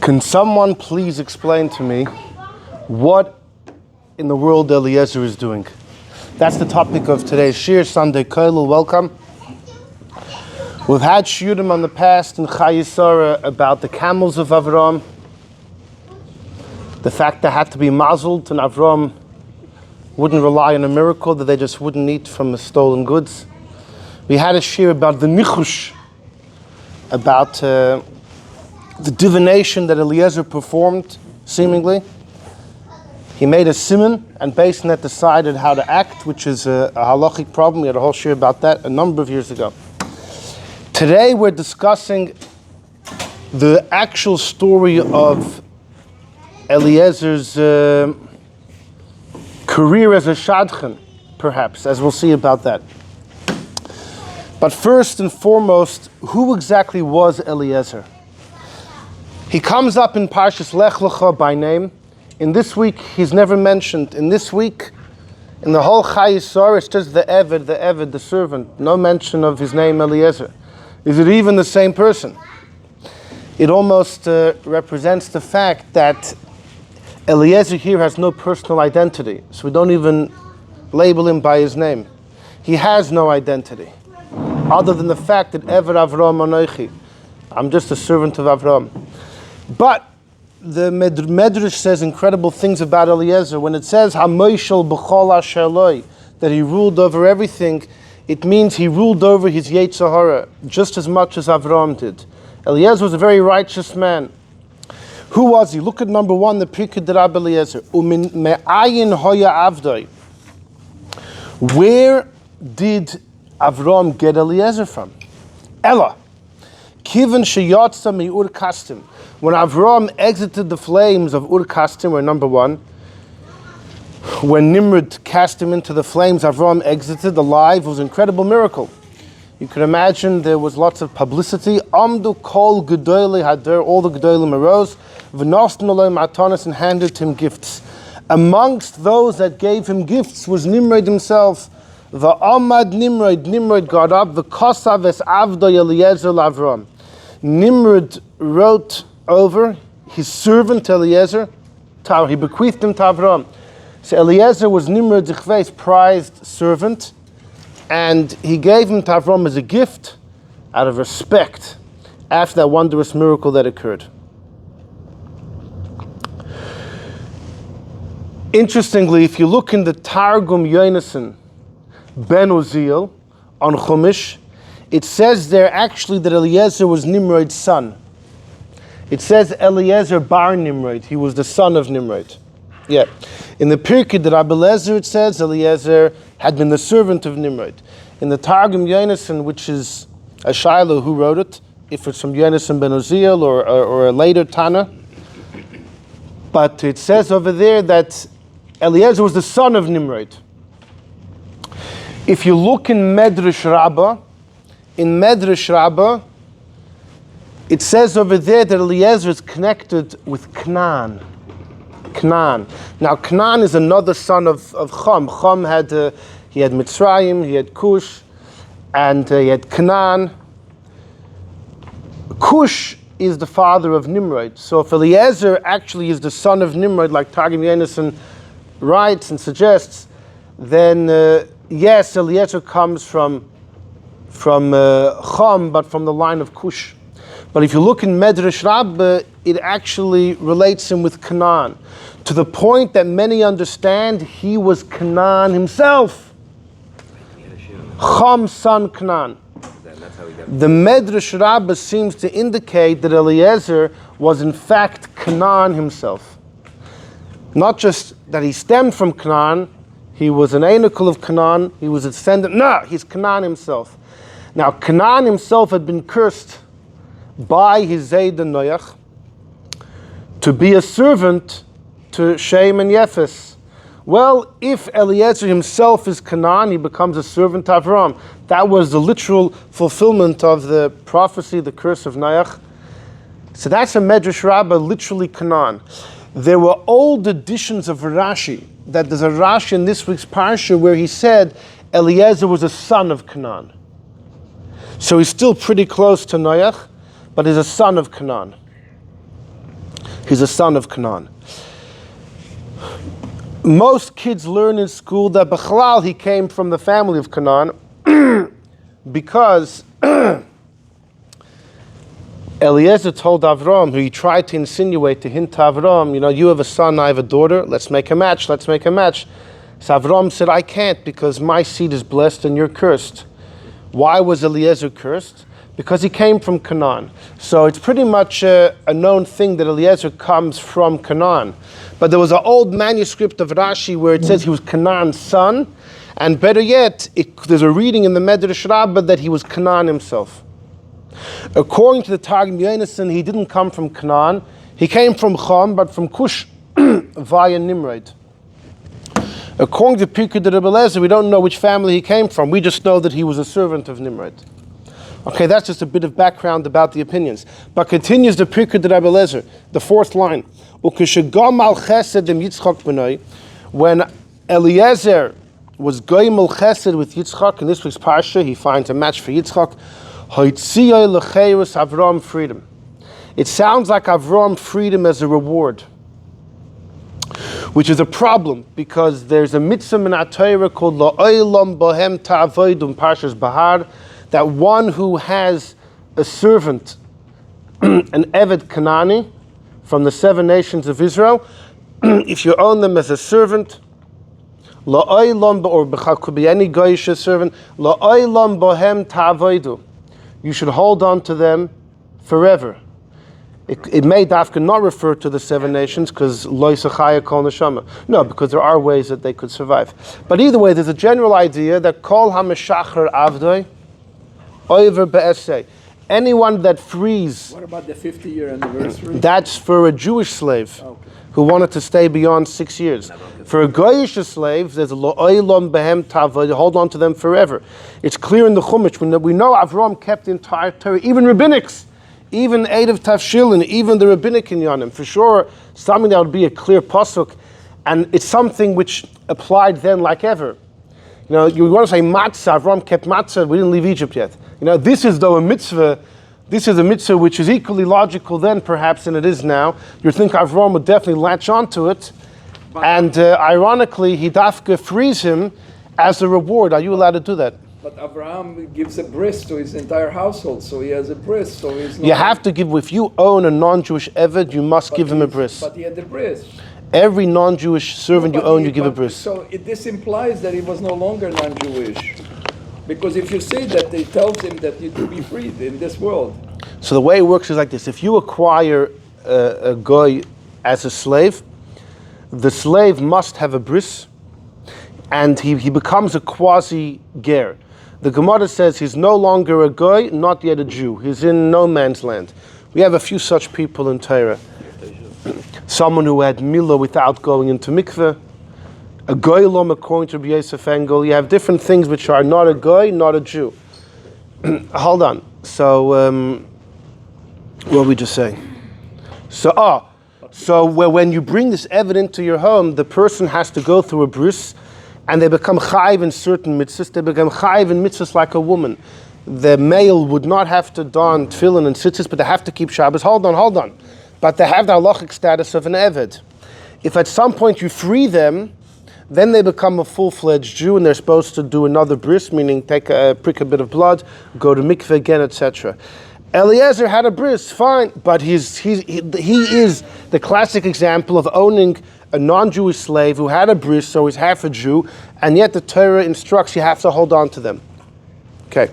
Can someone please explain to me what in the world Eliezer is doing? That's the topic of today's Shir. Sunday Koilul, welcome. We've had shiurim on the past in Chayisara about the camels of Avraham, the fact they had to be muzzled and Avraham wouldn't rely on a miracle, that they just wouldn't eat from the stolen goods. We had a shir about the nichush, about the divination that Eliezer performed, seemingly. He made a simon, and based on that decided how to act, which is a halachic problem. We had a whole shir about that a number of years ago. Today we're discussing the actual story of Eliezer's career as a shadchan, perhaps, as we'll see about that. But first and foremost, who exactly was Eliezer? He comes up in Parshas Lech Lecha by name. In this week, he's never mentioned. In this week, in the whole Chayisar, it's just the Eved, the servant. No mention of his name, Eliezer. Is it even the same person? It almost represents the fact that Eliezer here has no personal identity. So we don't even label him by his name. He has no identity, other than the fact that Eved Avraham Anochi, I'm just a servant of Avraham. But the Medrash says incredible things about Eliezer. When it says HaMoishel B'chol Asher Loi, that he ruled over everything, it means he ruled over his Yetzer Hara just as much as Avraham did. Eliezer was a very righteous man. Who was he? Look at number one, the Pirkei de Rabbi Eliezer. Umin me'ayin hoya avdoi. Where did Avraham get Eliezer from? Ella. Kiven sheyotza mi'ur kastim. When Avraham exited the flames of Ur Kastim, or number one, when Nimrod cast him into the flames, Avraham exited alive. It was an incredible miracle. You can imagine there was lots of publicity. Amdu kol gedolei hader, all the gedolim arose, v'nosnu aleim matanos, and handed him gifts. Amongst those that gave him gifts was Nimrod himself. The Amad Nimrod got up, the kosav es avdoi Eliezer l'Avraham. Nimrod wrote over his servant Eliezer, he bequeathed him to Avraham. So Eliezer was Nimrod's prized servant, and he gave him to Avraham as a gift out of respect after that wondrous miracle that occurred. Interestingly, if you look in the Targum Yonasan Ben Uziel on Chumash, it says there actually that Eliezer was Nimrod's son. It says Eliezer bar Nimrod. He was the son of Nimrod. Yeah. In the Pirkei de Rabbi Eliezer, it says Eliezer had been the servant of Nimrod. In the Targum Yonasan, which is a Shiloh who wrote it, if it's from Yonasan ben Uziel or a later Tana, but it says over there that Eliezer was the son of Nimrod. If you look in Medrash Rabbah, it says over there that Eliezer is connected with Canaan. Now, Canaan is another son of Chum. Chum had Mitzrayim, he had Cush, and he had Canaan. Cush is the father of Nimrod. So if Eliezer actually is the son of Nimrod, like Targum Yonasan writes and suggests, then yes, Eliezer comes from Chum, but from the line of Cush. But if you look in Medrash Rabbah, it actually relates him with Canaan, to the point that many understand he was Canaan himself. Cham's son Canaan. The Medrash Rabbah seems to indicate that Eliezer was in fact Canaan himself. Not just that he stemmed from Canaan, he was an anacle of Canaan, he was a descendant. No, he's Canaan himself. Now, Canaan himself had been cursed by his Zayd and Noach to be a servant to Shem and Yefes. Well, if Eliezer himself is Canaan, he becomes a servant to Avraham. That was the literal fulfillment of the prophecy, the curse of Noach. So that's a Medrash Rabbah, literally Canaan. There were old editions of Rashi, that there's a Rashi in this week's Parsha where he said Eliezer was a son of Canaan. So he's still pretty close to Noach, but he's a son of Canaan. He's a son of Canaan. Most kids learn in school that Bechlal, he came from the family of Canaan because Eliezer told Avraham, who he tried to insinuate to hint to Avraham, you have a son, I have a daughter, let's make a match. So Avraham said, I can't because my seed is blessed and you're cursed. Why was Eliezer cursed? Because he came from Canaan. So it's pretty much a known thing that Eliezer comes from Canaan. But there was an old manuscript of Rashi where it says he was Canaan's son, and better yet, there's a reading in the Medrash Rabbah that he was Canaan himself. According to the Targum Yonasan, he didn't come from Canaan. He came from Cham, but from Cush via Nimrod. According to Pirkei de Rebbe Eliezer, we don't know which family he came from. We just know that he was a servant of Nimrod. Okay, that's just a bit of background about the opinions. But continues the Pirkei de Rebbe Eliezer, the fourth line. When Eliezer was goyimel chesed with Yitzchok, in this week's parsha, he finds a match for Yitzchok. Avraham freedom. It sounds like Avraham freed him as a reward, which is a problem because there's a mitzvah in Torah called La'olam bohem ta'avodim parshas Bahar, that one who has a servant, an Eved Kanani from the 7 nations of Israel, if you own them as a servant, la'olam, or could be any goyish servant, la'olam bohem ta'avodu, you should hold on to them forever. It may dafka not refer to the 7 nations because lo yisachaya kol neshama. No, because there are ways that they could survive. But either way, there's a general idea that kol hameshachar avdoi over be'esei. Anyone that frees. What about the 50-year anniversary? That's for a Jewish slave who wanted to stay beyond 6 years. For a Goyish slave, there's a lo'olam behem tavod, hold on to them forever. It's clear in the Chumash. We know Avraham kept the entire Torah, even rabbinics, even Eid of Tafshilin, even the rabbinic inyanim. For sure, something that would be a clear pasuk, and it's something which applied then like ever. You want to say matzah, Avraham kept matzah, we didn't leave Egypt yet. This is though a mitzvah. This is a mitzvah which is equally logical then, perhaps, than it is now. You'd think Avraham would definitely latch onto it, and ironically, he dafka frees him as a reward. Are you allowed to do that? But Avraham gives a bris to his entire household, so he has a bris. So he's not. You have to give. If you own a non-Jewish eved, you must give him a bris. But he had the bris. Every non-Jewish servant you own, you give a bris. So this implies that he was no longer non-Jewish. Because if you say that, it tells him that you to be freed in this world. So the way it works is like this. If you acquire a goy as a slave, the slave must have a bris, and he becomes a quasi-ger. The Gemara says he's no longer a goy, not yet a Jew. He's in no man's land. We have a few such people in Torah. Someone who had milah without going into mikveh, a goylom according to Rabbi Yosef Engel. You have different things which are not a goy, not a Jew. Hold on. So, what were we just saying? So when you bring this evidence to your home, the person has to go through a bris, and they become chayiv in certain mitzvahs. They become chayiv in mitzvahs like a woman. The male would not have to don tefillin and tzitzis, but they have to keep Shabbos. Hold on. But they have the halachic status of an eved. If at some point you free them, then they become a full-fledged Jew, and they're supposed to do another bris, meaning prick a bit of blood, go to mikveh again, etc. Eliezer had a bris, fine, but he is the classic example of owning a non-Jewish slave who had a bris, so he's half a Jew, and yet the Torah instructs you have to hold on to them. Okay.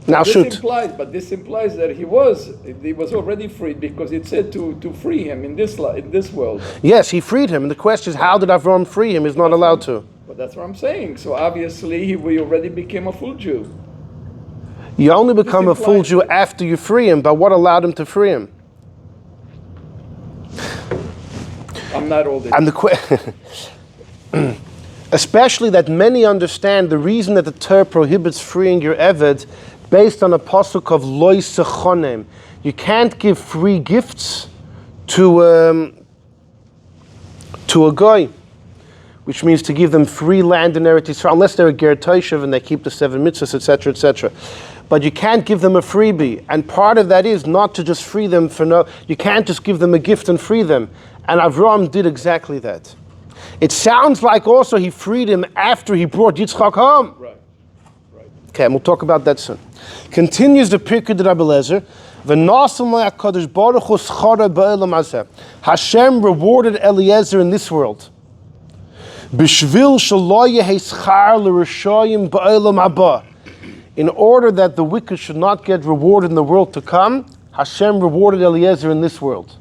Now shoot. This implies that he was already freed because it said to free him in this world. Yes, he freed him. And the question is, how did Avraham free him? He's not allowed to. But that's what I'm saying. So obviously he already became a full Jew. You only become a full Jew after you free him, but what allowed him to free him? I'm not old enough. And the especially that many understand the reason that the Torah prohibits freeing your eved based on a pasuk of loy sechonem. You can't give free gifts to a goy, which means to give them free land in Eretz Yisrael, unless they're a ger toshev and they keep the 7 mitzvahs, etc., etc. but you can't give them a freebie. And part of that is not to just free them you can't just give them a gift and free them. And Avraham did exactly that. It sounds like also he freed him after he brought Yitzchok home. Right. Right. Okay, and we'll talk about that soon. Continues the Pirkei de Rabbi Eliezer. Hashem rewarded Eliezer in this world. In order that the wicked should not get rewarded in the world to come, Hashem rewarded Eliezer in this world.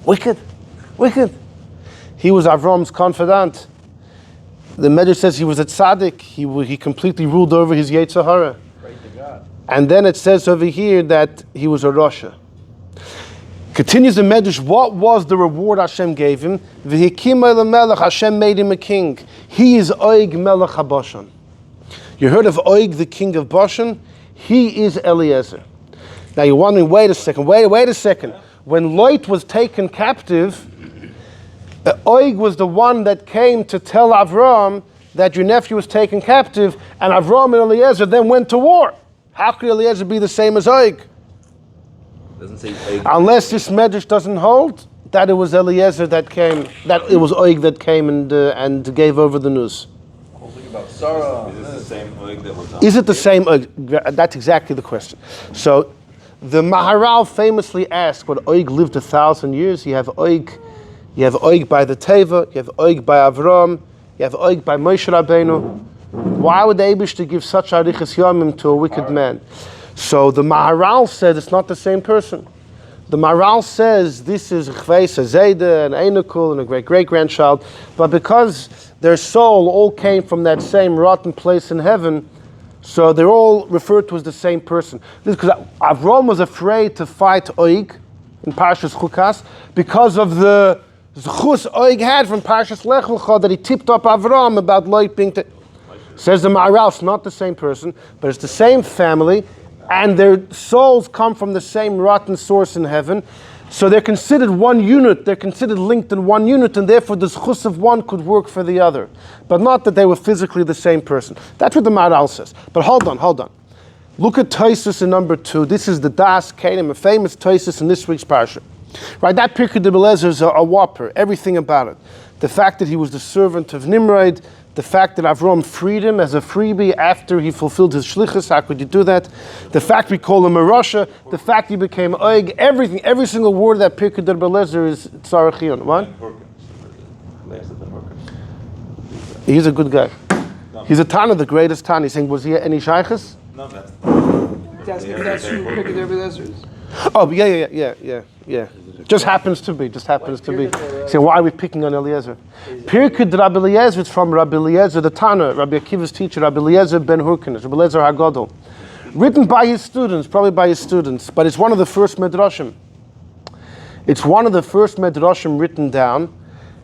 Wicked. He was Avraham's confidant. The Medrash says he was a tzaddik. He completely ruled over his Yetzer Hara. Pray to God. And then it says over here that he was a Rasha. Continues the Medrash, what was the reward Hashem gave him? V'hikim melech, Hashem made him a king. He is Oig melech HaBashan. You heard of Oig, the king of Bashan? He is Eliezer. Now you're wondering, wait a second. When Lot was taken captive, Oig was the one that came to tell Avraham that your nephew was taken captive, and Avraham and Eliezer then went to war. How could Eliezer be the same as Oig? Doesn't say Oig. Unless this Medrash doesn't hold that it was Eliezer that came, that it was Oig that came and gave over the news. About Sarah. Is this the same Oig that was on? Is it the same Oig? That's exactly the question. So the Maharal famously asked when Oig lived 1,000 years. You have Oig by the Teva, you have Oig by Avraham, you have Oig by Moshe Rabbeinu. Why would the Eibishter give such arichas yomim to a wicked man? So the Maharal said it's not the same person. The Maharal says this is Chveis, a Zayda, an Einakul, and a great-great-grandchild, but because their soul all came from that same rotten place in heaven, so they're all referred to as the same person. This is because Avraham was afraid to fight Oig in Parshas Chukas because of the Zchus Oig had from Parshas Lech Lecha that he tipped up Avraham about Lot being... Says the Maharal, it's not the same person, but it's the same family, and their souls come from the same rotten source in heaven. So they're considered one unit, they're considered linked in one unit, and therefore the zchus of one could work for the other. But not that they were physically the same person. That's what the Maharal says. But hold on. Look at Tosfos in number 2. This is the Das Canaan, a famous Tosfos in this week's parsha. Right, that Pirkei de Eliezer is a whopper, everything about it. The fact that he was the servant of Nimrod, the fact that Avraham freed him as a freebie after he fulfilled his Shlichus, how could you do that? The fact we call him a Rasha, the fact he became Oig, everything, every single word of that Pirkei de Eliezer is Tzarachion. What? He's a good guy. He's a Tana, the greatest Tana. He's saying, was he any Shlichus? No, that's who Pirkei de Eliezer is. Oh, yeah. Just happens to be. So why are we picking on Eliezer? Pirkei de Rabbi Eliezer is from Rabbi Eliezer, the Tana, Rabbi Akiva's teacher, Rabbi Eliezer ben Hurkanes, Rabbi Eliezer HaGadol. Written by his students, but it's one of the first Midrashim. It's one of the first Midrashim written down.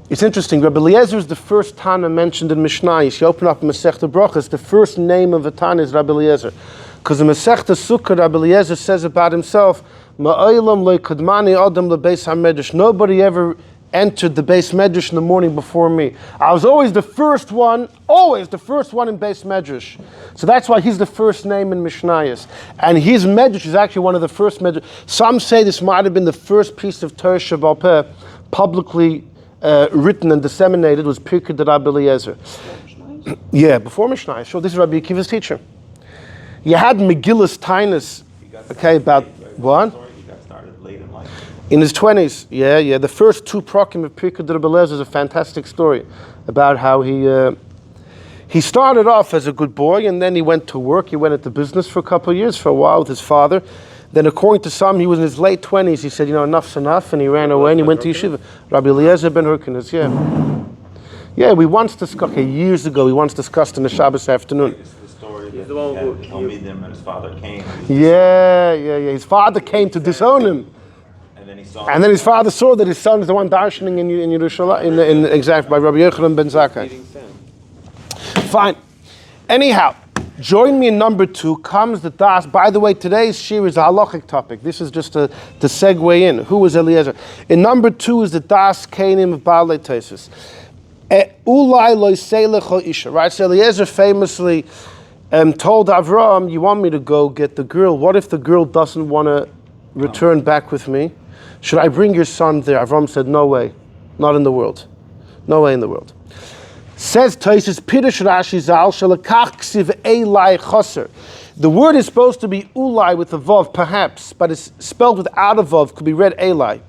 It's interesting, Rabbi Eliezer is the first Tana mentioned in Mishnah. You open up Masechta Brachos, the first name of a Tana is Rabbi Eliezer. Because in Masechta Sukkah, Rabbi Eliezer says about himself, nobody ever entered the Beis Medrash in the morning before me. I was always the first one in Beis Medrash. So that's why he's the first name in Mishnayos. And his Medrash is actually one of the first Medrash. Some say this might have been the first piece of Torah Sheba'al Peh publicly written and disseminated was Pirkei de Rabbi Eliezer. Yeah, before Mishnayos. Sure, this is Rabbi Akiva's teacher. You had Megillus Tainus, okay, about what? He got started late in life. In his 20s, yeah. The first 2 prokim of Pirkei de Rabbi Eliezer is a fantastic story about how he started off as a good boy and then he went to work. He went into business for a couple of years, for a while with his father. Then according to some, he was in his late 20s. He said, enough's enough, and he ran away and he went to yeshiva. Rabbi Eliezer ben Hurkanes, yeah. Yeah, we once discussed, years ago, we discussed in the Shabbos afternoon. He's the one who Talmidim and his father came. Yeah. His father came to disown him. And then his father saw that his son is the one darshaning in Yerushalayim, exactly, by Rabbi Yochanan ben Zakkai. Fine. Anyhow, join me in number 2, comes the Das. By the way, today's shir is a halachic topic. This is just to segue in. Who was Eliezer? In number 2 is the Das Canaan of Baalei Tosfos. Ulai lo isha. Right, so Eliezer famously told Avraham, you want me to go get the girl. What if the girl doesn't want to return back with me? Should I bring your son there? Avraham said, no way. Not in the world. No way in the world. Says Taisus, Pirush Rashi Zal, Shalakach Ksiv Elai Choser. The word is supposed to be ulai with a vav, perhaps, but it's spelled without a vav, could be read Elai.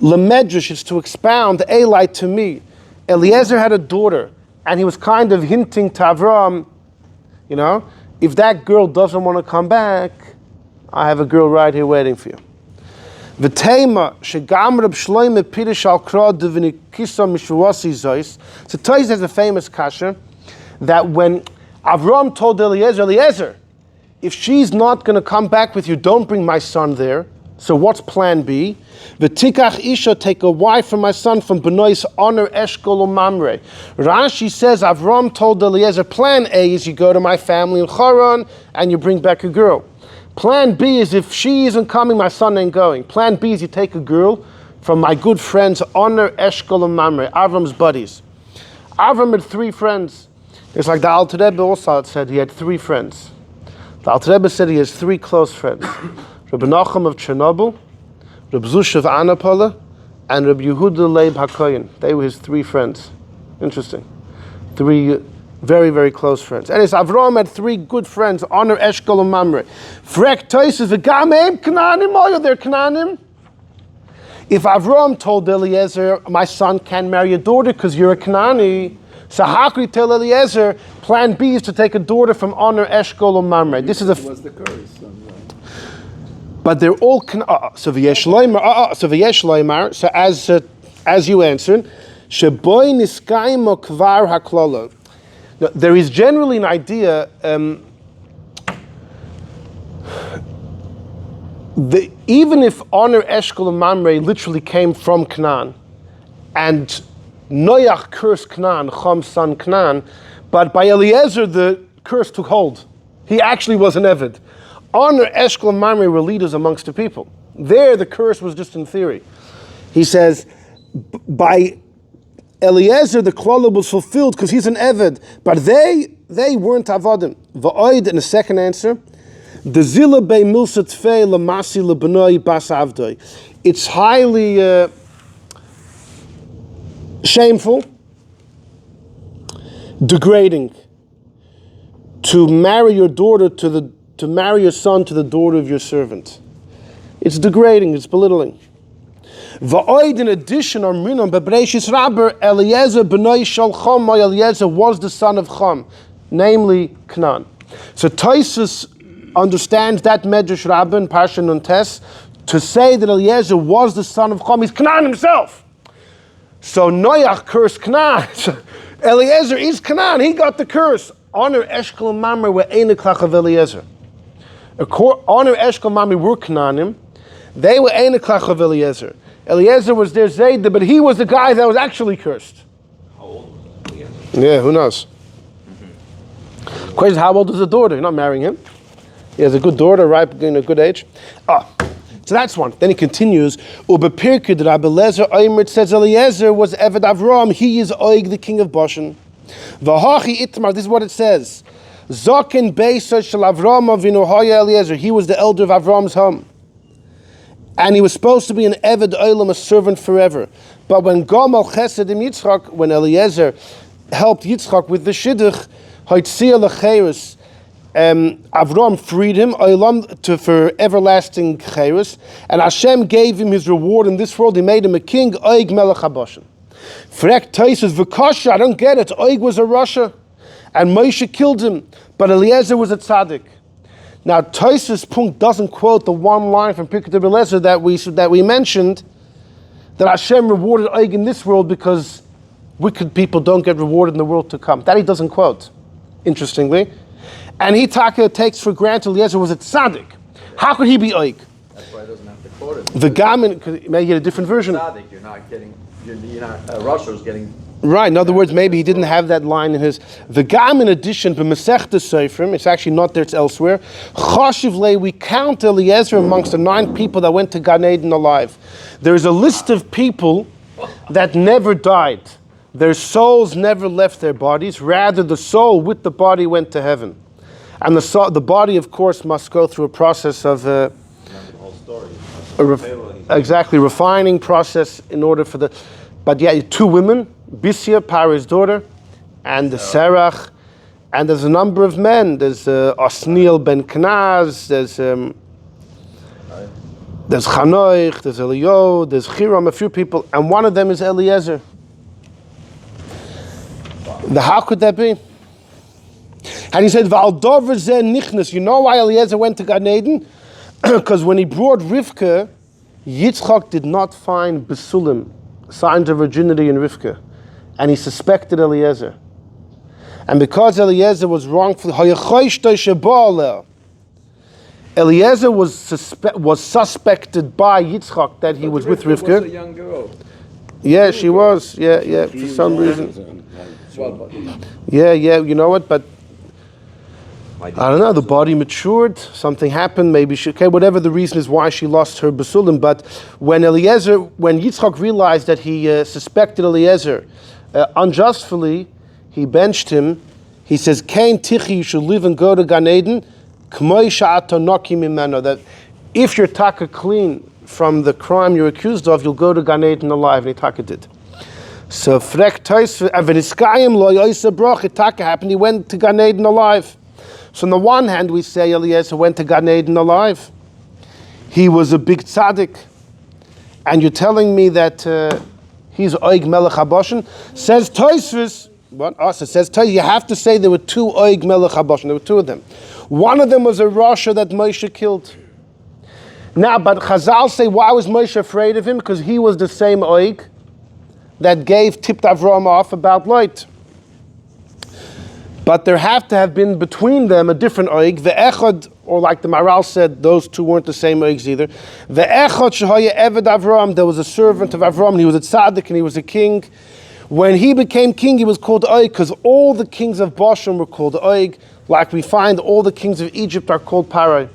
Lamedrash is to expound Elai to me. Eliezer had a daughter, and he was kind of hinting to Avraham, if that girl doesn't want to come back, I have a girl right here waiting for you. V'teima shegam Reb Shloime Pirush al Kra Devinikisa Mishwasi Zois. So Tais has a famous kasha that when Avraham told Eliezer, if she's not going to come back with you, don't bring my son there. So what's plan B? V'tikach isha, take a wife for my son from Benois honor Eshkol Mamre. Rashi says Avraham told Eliezer, plan A is you go to my family in Haran and you bring back a girl. Plan B is if she isn't coming, my son ain't going. Plan B is you take a girl from my good friends honor Eshkol and Mamre, Avram's buddies. Avram had 3 friends. It's like the Alter Rebbe also said he had 3 friends. The Alter Rebbe said he has 3 close friends. Reb Nachum of Chernobyl, Reb Zush of Anapola, and Reb Yehuda Leib HaKoyen. They were his 3 friends. Interesting. 3 very, very close friends. And it's Avraham had 3 good friends, honor Eshkol and Mamre. Frek Toises v'gameim Canaanim, all they're Canaanim. If Avraham told Eliezer, my son can't marry a daughter because you're a Canaani, so how could he tell Eliezer, plan B is to take a daughter from honor Eshkol and Mamre? This is was the curse. But they're all so v'yesh loymar. So as you answered, sheboy niskayim kvar haklala. There is generally an idea. Even if honor Eshkol and Mamre literally came from Canaan, and Noach cursed Canaan, Cham's son Canaan, but by Eliezer the curse took hold. He actually was an Eved. Honor Eshkol and Mamre were leaders amongst the people. There the curse was just in theory. He says, by Eliezer the klala was fulfilled because he's an Eved, but they weren't Avadim. Va'oid, in the second answer, the zila bei milsat fei lamasi lebenoi bas avdoi. It's highly shameful, degrading to marry your daughter to marry your son to the daughter of your servant. It's degrading, it's belittling. Va'oid, in addition, Arminon beBreishis Rabber, Eliezer b'noi shal Chom, Eliezer was the son of Chom, namely Canaan. So Taisus understands that Medrash Rabbah in Parsha Nuntes to say that Eliezer was the son of Chom. He's Canaan himself. So Noach cursed Canaan. Eliezer is Canaan. He got the curse. Honor Eshkol and Mamre were Einiklach of Eliezer. Honor Eshkol and Mamre were Canaanim. They were Einiklach of Eliezer. Eliezer was their Zayda, but he was the guy that was actually cursed. How old was Eliezer? Yeah, who knows? Question: how old is the daughter? You're not marrying him. He has a good daughter, ripe in a good age. So that's one. Then he continues. Ubepirkid Rabbi Eliezer Omer, it says Eliezer was Eved Avraham. He is Oig, the king of Bashan. V'hachi Itmar. This is what it says. Zokin Beisach Shel Avraham Avinu Haya Eliezer. He was the elder of Avraham's home, and he was supposed to be an Eved Olam, a servant forever. But when Gomal Chesed im Yitzchok, when Eliezer helped Yitzchok with the Shidduch, Hoitzia Lecheirus, Avraham freed him for everlasting Cheirus, and Hashem gave him his reward in this world. He made him a king, Oig Melech HaBashan. Frek Taisus V'kosha, I don't get it. Oig was a Rasha, and Moshe killed him, but Eliezer was a tzaddik. Now Taisus Punk doesn't quote the one line from Pirkei Eliezer that we mentioned, that Hashem rewarded Oig in this world because wicked people don't get rewarded in the world to come. That he doesn't quote, interestingly. And he takes for granted Eliezer was a tzaddik. How could he be Oig? That's why he doesn't have to quote it. The Gamin, because you may get a different version. Tzaddik, you're not Rasha's getting. Right, in other words, maybe he didn't have that line in his. The Gam, in addition, b'Masechta Seifrim, it's actually not there, it's elsewhere. Chashiv Le, we count Eliezer amongst the 9 people that went to Gan Eden alive. There's a list of people that never died. Their souls never left their bodies, rather the soul with the body went to heaven. And the body, of course, must go through a process of The whole story. exactly refining process in order for the. But yeah, 2 women, Bisia, Paro's daughter, and the Serach, and there's a number of men. There's Osniel ben Kenaz. There's Chanoich. There's Elio. There's Chiram. A few people, and one of them is Eliezer. How could that be? And he said, "V'al dover zeh nichnas." You know why Eliezer went to Gan Eden? Because when he brought Rivkah, Yitzchok did not find besulim, signs of virginity in Rivkah, and he suspected Eliezer. And because Eliezer was wrongfully, Eliezer was suspected by Yitzchok that he was with Rivkah. Was a young girl. Yeah, she was. Yeah, for some reason. Yeah, you know what? But I don't know. The body matured. Something happened. Maybe whatever the reason is why she lost her basulim. But when Yitzchok realized that he suspected Eliezer unjustly, he benched him. He says, "Kain tichi, you should live and go to Gan Eden. K'moi sha'ato noki mimeno." That if you're taka clean from the crime you're accused of, you'll go to Gan Eden alive. And he taka did. So frek tois v'niskayim lo yoisa broch. It taka happened. He went to Gan Eden alive. So on the one hand, we say Eliezer went to Gan Eden alive. He was a big tzaddik. And you're telling me that he's Oig Melech HaBoshen? Says Tosfos, what? Also says Tosfos, you have to say there were 2 Oig Melech HaBoshen. There were 2 of them. One of them was a Rasha that Moshe killed. Now, but Chazal say, why was Moshe afraid of him? Because he was the same Oig that tipped Avraham off about Lot. But there have to have been between them a different oig. The echad, or like the Maral said, those 2 weren't the same oigs either. The echad shehaya eved Avraham, there was a servant of Avraham, and he was a tzaddik, and he was a king. When he became king, he was called oig, because all the kings of Bashan were called oig, like we find all the kings of Egypt are called Parai.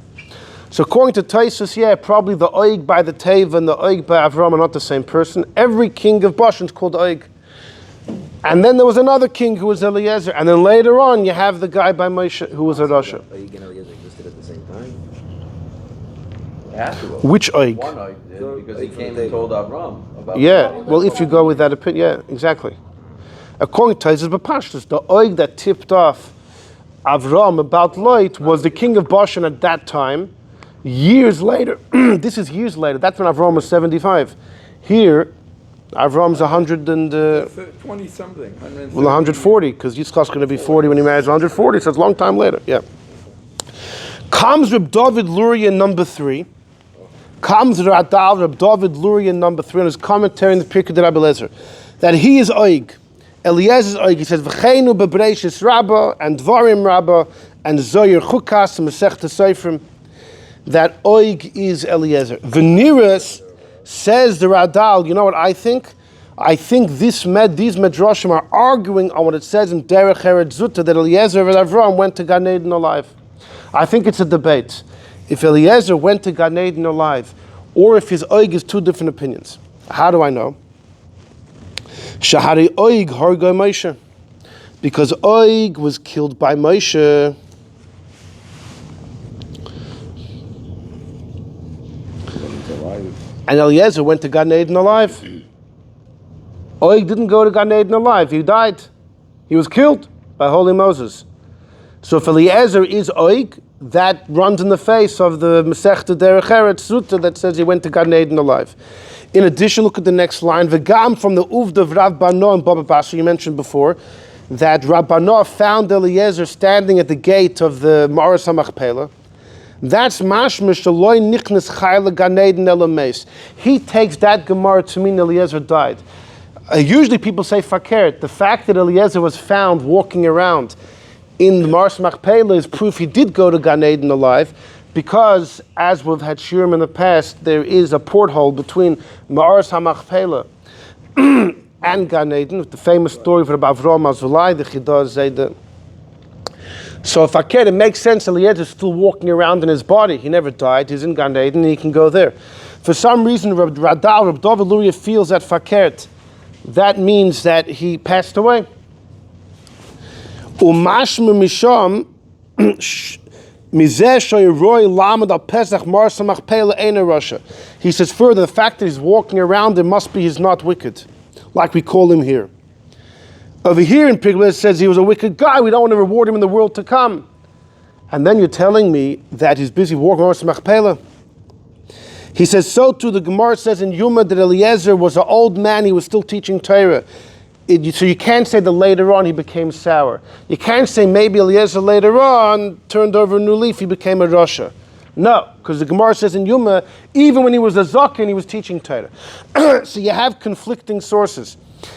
So according to Tosfos, probably the oig by the Teva and the oig by Avraham are not the same person. Every king of Bashan is called oig. And then there was another king who was Eliezer. And then later on, you have the guy by Moshe who was a Rasha. Oig and Eliezer existed at the same time? Which oig? One oig did, because he came and told Avraham about. Yeah, well, if you go with that opinion, yeah, exactly. According to Tosfos B'Pashtus, the oig that tipped off Avraham about Lot was the king of Bashan at that time. Years later, this is years later, that's when Avraham was 75. Here, Avraham's 20 something. 140, because Yitzchok's going to be 40 when he marries 140, so it's a long time later. Yeah. Comes Reb David Lurian number 3. Comes Radal Reb David Lurian number 3 on his commentary in the Pirkei de Rabbi Eliezer that he is oig. Eliezer's oig. He says v'cheinu bebreishis Rabbah and Dvarim Rabbah and Zoyer Chukas and Masechta Seifrim. That oig is Eliezer. V'niras. Says the Radal, you know what I think? I think these Medrashim are arguing on what it says in Derech Eretz Zutta that Eliezer and Avraham went to Gan Eden alive. I think it's a debate. If Eliezer went to Gan Eden alive, or if his oig is 2 different opinions. How do I know? Shahari oig hargo Moshe. Because oig was killed by Moshe. And Eliezer went to Gan Eden alive. Oig didn't go to Gan Eden alive. He died. He was killed by Holy Moses. So if Eliezer is Oig, that runs in the face of the Masechta Derech Eretz Sutta that says he went to Gan Eden alive. In addition, look at the next line. V'gam from the Uvda of Rav Bano and Baba Basra, you mentioned before, that Rav Bano found Eliezer standing at the gate of the Ma'aras HaMachpelah. That's mashmish shaloi nichnas chayla Gan Eden elameis. He takes that Gemara to mean Eliezer died. Usually people say fakert. The fact that Eliezer was found walking around in the Ma'aras Machpelah is proof he did go to Gan Eden alive, because as we've had shiurim in the past, there is a porthole between Ma'aras HaMachpelah and Gan Eden, with the famous story of Rabbi Avraham Azulai, the Chidah Zayda. So if I care, it makes sense Eliezer is still walking around in his body. He never died. He's in Gan Eden and he can go there. For some reason, Reb David Luria feels that fakert. That means that he passed away. Umashma misham He says further, the fact that he's walking around, it must be he's not wicked, like we call him here. Over here in Piglet it says he was a wicked guy, we don't want to reward him in the world to come. And then you're telling me that he's busy walking around Machpelah. He says, so too, the Gemara says in Yuma that Eliezer was an old man, he was still teaching Torah. So you can't say that later on he became sour. You can't say maybe Eliezer later on turned over a new leaf, he became a Rasha. No, because the Gemara says in Yuma, even when he was a Zaken, he was teaching Torah. So you have conflicting sources.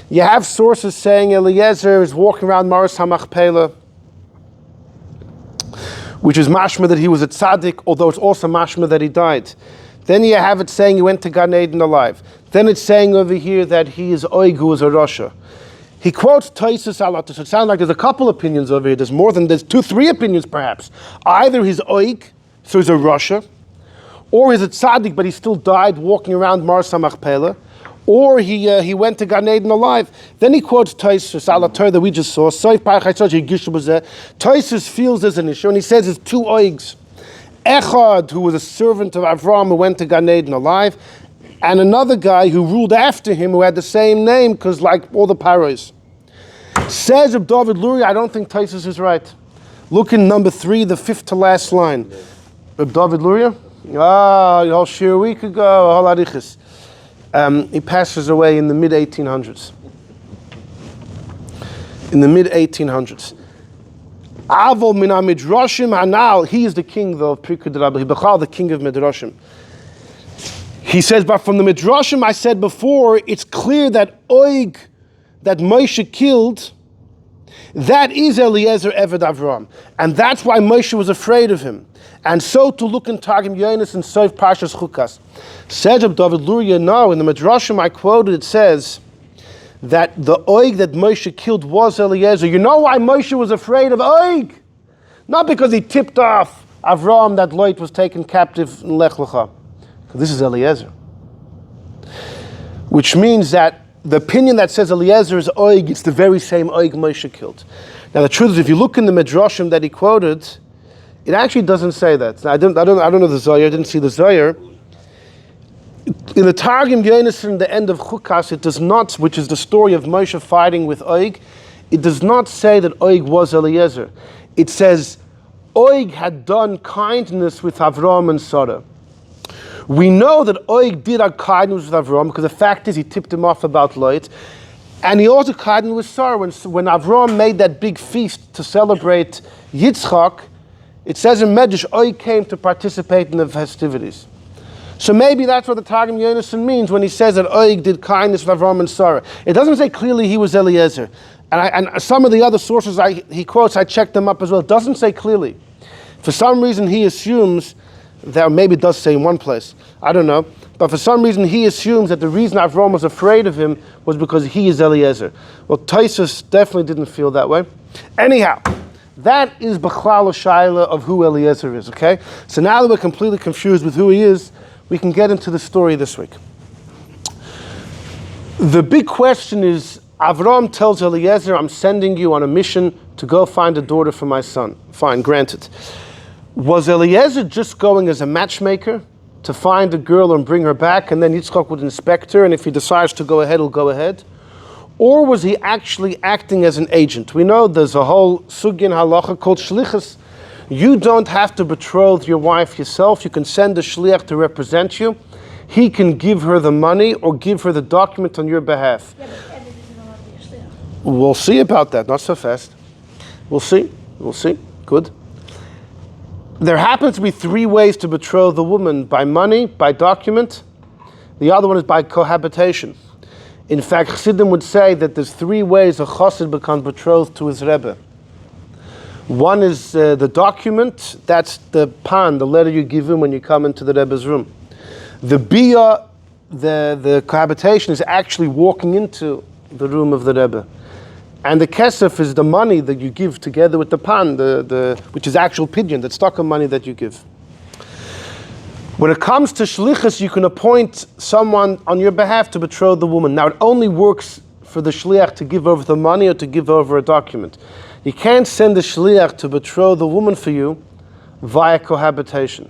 You have sources saying Eliezer is walking around Maris HaMachpelah, which is mashma that he was a tzaddik, although it's also mashma that he died. Then you have it saying he went to Gan Eden alive. Then it's saying over here that he is Oig, who is a Rasha. He quotes Taisus Alat, so it sounds like there's a couple opinions over here. There's 2-3 opinions perhaps. Either he's Oig, so he's a Rasha, or he's a tzaddik, but he still died walking around Maris HaMachpelah, or he went to Gan Eden alive. Then he quotes Taisus Alat that we just saw. Taisus feels there's an issue, and he says it's 2 Oigs. Echad, who was a servant of Avraham, who went to Gan Eden alive, and another guy who ruled after him who had the same name, because like all the paros. Says of David Luria, I don't think Taisus is right. Look in number 3, the 5th to last line. Of David Luria? A whole shir week ago, a whole arichis. He passes away in the mid-1800s. In the mid-1800s. Avol min midrashim hanal. He is the king, though, of Pirkei D'Rabba. He bechal, the king of midrashim. He says, but from the midrashim I said before, it's clear that Oig, that Moshe killed, that is Eliezer Eved Avraham, and that's why Moshe was afraid of him. And so to look in Targum Yonis and Sof Parshas Chukas. Says of David Luria, no, in the midrashim I quoted, it says that the Oig that Moshe killed was Eliezer. You know why Moshe was afraid of Oig? Not because he tipped off Avraham that Lot was taken captive in Lech Lecha. This is Eliezer. Which means that the opinion that says Eliezer is Oig, it's the very same Oig Moshe killed. Now the truth is, if you look in the midrashim that he quoted, it actually doesn't say that. Now, I don't know the Zohar, I didn't see the Zohar. In the Targum Yonis in the end of Chukas, it does not, which is the story of Moshe fighting with Oig, it does not say that Oig was Eliezer. It says Oig had done kindness with Avraham and Sarah. We know that Oig did a kindness with Avraham because the fact is he tipped him off about Lot, and he also kindness with Sarah. When Avraham made that big feast to celebrate Yitzchok, it says in Medrash, Oig came to participate in the festivities. So maybe that's what the Targum Yonason means when he says that Oig did kindness with Avraham and Sarah. It doesn't say clearly he was Eliezer. And some of the other sources he quotes, I checked them up as well. It doesn't say clearly. For some reason he assumes that, maybe it does say in one place, I don't know, but for some reason he assumes that the reason Avraham was afraid of him was because he is Eliezer. Well, Taisus definitely didn't feel that way. Anyhow, that is Bechlal Shaila of who Eliezer is, okay? So now that we're completely confused with who he is, we can get into the story this week. The big question is, Avraham tells Eliezer, I'm sending you on a mission to go find a daughter for my son. Fine, granted. Was Eliezer just going as a matchmaker to find a girl and bring her back, and then Yitzchok would inspect her, and if he decides to go ahead, he'll go ahead? Or was he actually acting as an agent? We know there's a whole sugya in halacha called Shlichus. You don't have to betroth your wife yourself. You can send a Shliach to represent you. He can give her the money or give her the document on your behalf. Yeah, but Edith isn't allowed to be a Shliach. We'll see about that, not so fast. We'll see. Good. There happens to be 3 ways to betroth a woman: by money, by document. The other one is by cohabitation. In fact, Chassidim would say that there's 3 ways a chassid becomes betrothed to his Rebbe. One is the document, that's the pan, the letter you give him when you come into the Rebbe's room. The bia, the cohabitation, is actually walking into the room of the Rebbe. And the kesef is the money that you give together with the pan, which is actual pidyon, that's stock of money that you give. When it comes to shlichus, you can appoint someone on your behalf to betroth the woman. Now, it only works for the Shliach to give over the money or to give over a document. You can't send the Shliach to betroth the woman for you via cohabitation.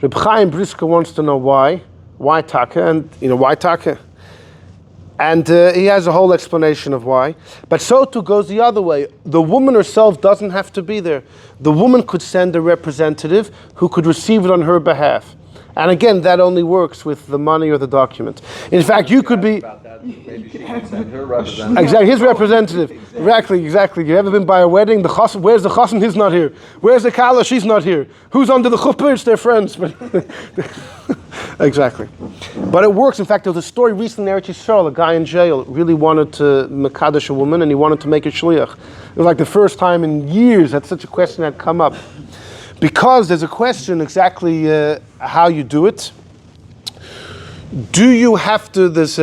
Reb Chaim Brisker wants to know why. Why Taka? And why Taka? And he has a whole explanation of why. But so too goes the other way. The woman herself doesn't have to be there. The woman could send a representative who could receive it on her behalf. And again, that only works with the money or the document. In fact, you could be... Maybe she can send her representative. Exactly, his representative. Exactly. You ever been by a wedding? The chassan, where's the chassan? He's not here. Where's the kala? She's not here. Who's under the chuppah? It's their friends. Exactly. But it works. In fact, there was a story recently in Eretz Yisrael. A guy in jail really wanted to mekadosh a woman and he wanted to make a shliach. It was like the first time in years that such a question had come up. Because there's a question exactly how you do it. Do you have to, there's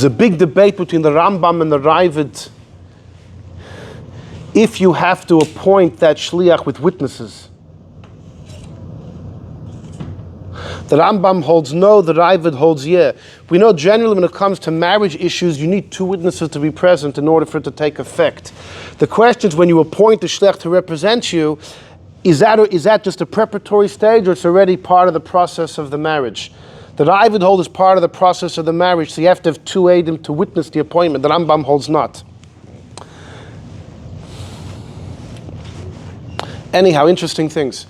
a big debate between the Rambam and the Ravid if you have to appoint that shliach with witnesses. The Rambam holds no, the Ravid holds yeah. We know generally when it comes to marriage issues, you need two witnesses to be present in order for it to take effect. The question is when you appoint the shliach to represent you, is that just a preparatory stage or it's already part of the process of the marriage? The Ravid holds is part of the process of the marriage, so you have to have two Eidim to witness the appointment. The Rambam holds not. Anyhow, interesting things.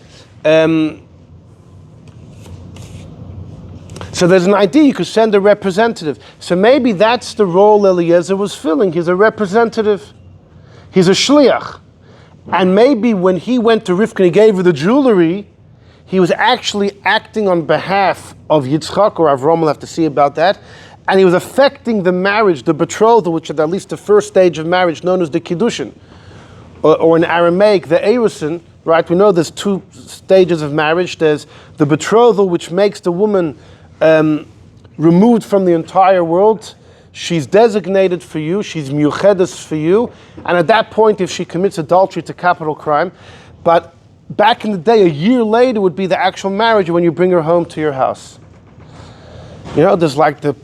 So there's an idea you could send a representative. So maybe that's the role Eliezer was filling. He's a representative. He's a shliach. And maybe when he went to Rivkah and he gave her the jewelry, he was actually acting on behalf of Yitzchok, or Avraham, we'll have to see about that. And he was affecting the marriage, the betrothal, which is at least the first stage of marriage, known as the Kiddushin. Or in Aramaic, the Erusin, right? We know there's two stages of marriage. There's the betrothal, which makes the woman removed from the entire world. She's designated for you, she's miyuchedes for you, and at that point, if she commits adultery, it's a capital crime. But back in the day, a year later would be the actual marriage when you bring her home to your house. There's like you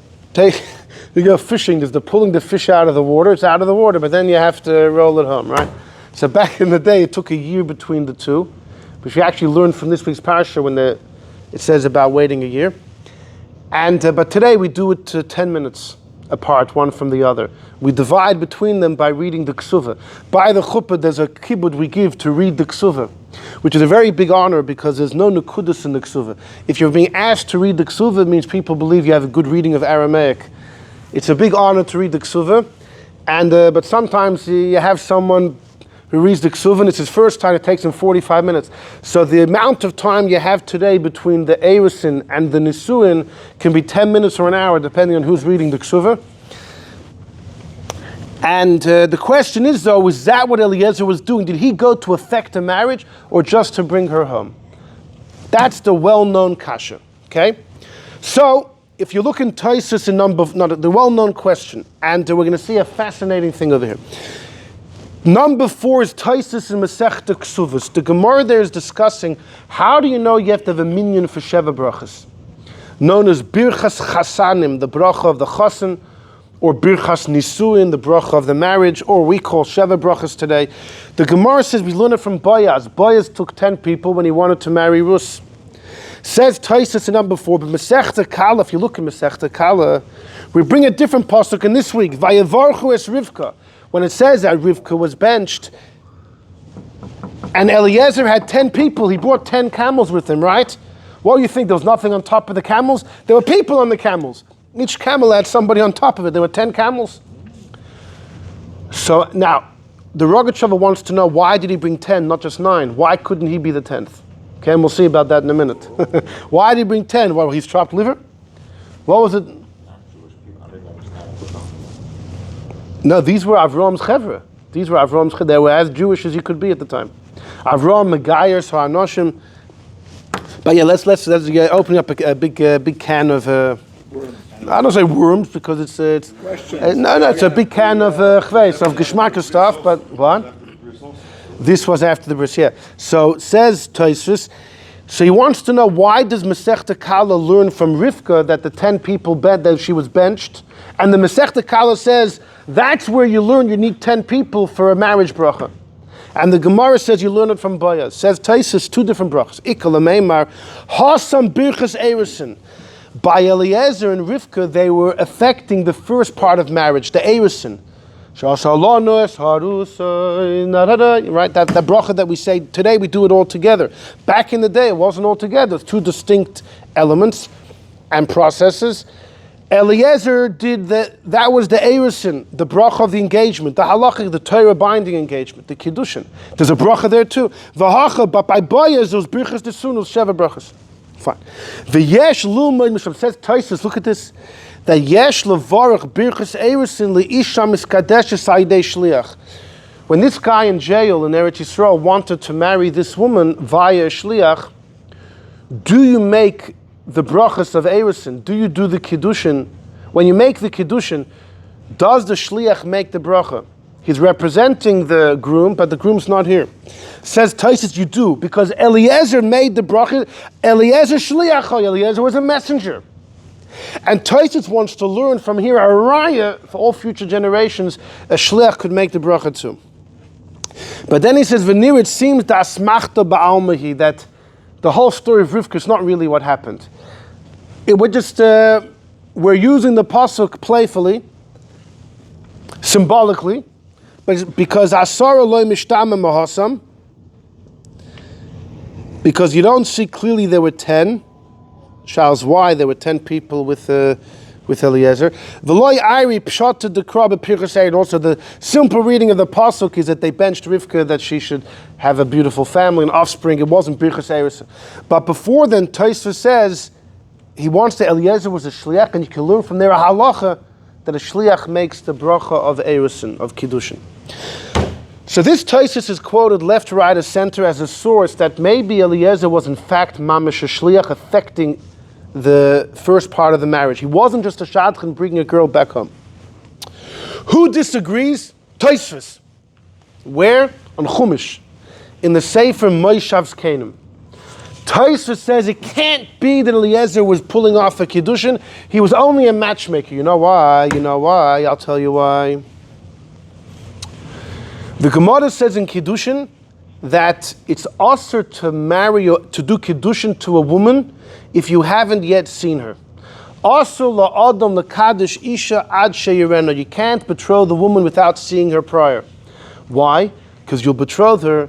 go fishing, there's the pulling the fish out of the water, it's out of the water, but then you have to roll it home, right? So back in the day, it took a year between the two. But we actually learned from this week's parasha when it says about waiting a year. But today we do it 10 minutes apart, one from the other. We divide between them by reading the Ksuvah. By the chuppah, there's a kibbud we give to read the Ksuvah, which is a very big honor because there's no nekudas in the Ksuvah. If you're being asked to read the Ksuvah, it means people believe you have a good reading of Aramaic. It's a big honor to read the Ksuvah, but sometimes you have someone who reads the Ksuvah and it's his first time, it takes him 45 minutes. So the amount of time you have today between the Erusin and the Nisuin can be 10 minutes or an hour, depending on who's reading the Ksuvah. And the question is, though, is that what Eliezer was doing? Did he go to effect a marriage or just to bring her home? That's the well-known kasha, okay? So, if you look in Taisus in the well-known question, and we're going to see a fascinating thing over here. Number 4 is Taisus in Masechta Ksuvas. The Gemara there is discussing how do you know you have to have a minyan for Sheva brachas, known as Birchas Chasanim, the bracha of the chasan, or Birchas Nisuin, the bracha of the marriage, or we call Sheva brachas today. The Gemara says we learn it from Boaz. Boaz took 10 people when he wanted to marry Rus. Says Taisus in number 4, but Masechta Kala, if you look at Masechta Kala, we bring a different pasuk in this week. Vayevarchu es Rivkah. When it says that Rivkah was benched, and Eliezer had 10 people, he brought 10 camels with him, right? What do you think? There was nothing on top of the camels? There were people on the camels. Each camel had somebody on top of it. There were 10 camels. So now, the Rogatchover wants to know, why did he bring 10, not just 9? Why couldn't he be the 10th? Okay, and we'll see about that in a minute. Why did he bring 10? Well, he's chopped liver? What was it? No, these were Avraham's chevra. They were as Jewish as you could be at the time. Avraham, Megayer, Ha'anoshim. But yeah, let's open up a big can of. I don't say worms because it's a big can of chveis, of geschmack stuff. But what? This was after the bris, yeah. So says Tosfos. So he wants to know, why does Masechta Kala learn from Rivkah that the 10 people that she was benched? And the Masechta Kala says, that's where you learn you need 10 people for a marriage bracha. And the Gemara says you learn it from Boaz. Says Taisus, 2 different brachas. Ikala Meimar, Hasam Birchas Eirison. By Eliezer and Rivkah, they were affecting the first part of marriage, the Eirison. Right, that bracha that we say today, we do it all together. Back in the day, it wasn't all together. It's 2 distinct elements and processes. Eliezer did that was the Eirison, the bracha of the engagement, the halachic, the Torah binding engagement, the Kiddushin. There's a bracha there too. V'hacha, but by Boaz, those birchas desunus, 7 brachas. Fine. V'yesh lulmoid misham, says Taisus, look at this. That yesh levarach birchas Eirison leisha miskadeshes aidei Shliach. When this guy in jail in Eretz Yisrael wanted to marry this woman via Shliach, do you make the brachas of Eirison? Do you do the Kiddushin? When you make the Kiddushin, does the Shliach make the bracha? He's representing the groom, but the groom's not here. Says Taisus, you do, because Eliezer made the bracha. Eliezer Shliach, Eliezer was a messenger. And Taisus wants to learn from here a raya for all future generations. A Shliach could make the bracha too. But then he says, "V'nir, it seems dasmachta ba'almahi, that the whole story of Rivkah is not really what happened. We're using the pasuk playfully, symbolically, but it's because asara loy mishtama mahasam, because you don't see clearly there were 10. Charles, why there were 10 people with Eliezer. V'loy Iri pshat the krab pirchasei, and also the simple reading of the pasuk is that they benched Rivkah that she should have a beautiful family and offspring. It wasn't pirchasei. But before then, Tosfos says he wants that Eliezer was a shliach, and you can learn from there a halacha that a shliach makes the bracha of Eirison, of Kiddushin. So this Tosfos is quoted left, right, or center as a source that maybe Eliezer was in fact mamish a shliach affecting the first part of the marriage. He wasn't just a shadchan bringing a girl back home. Who disagrees? Tosfos. Where? On Chumash, in the Sefer Moshav's Canaan. Tosfos says it can't be that Eliezer was pulling off a Kiddushin. He was only a matchmaker. You know why? I'll tell you why. The Gemara says in Kiddushin that it's usher to marry or to do Kiddushin to a woman if you haven't yet seen her. Also, la'adam la'kadosh isha ad sheyirena. You can't betroth the woman without seeing her prior. Why? Because you'll betroth her,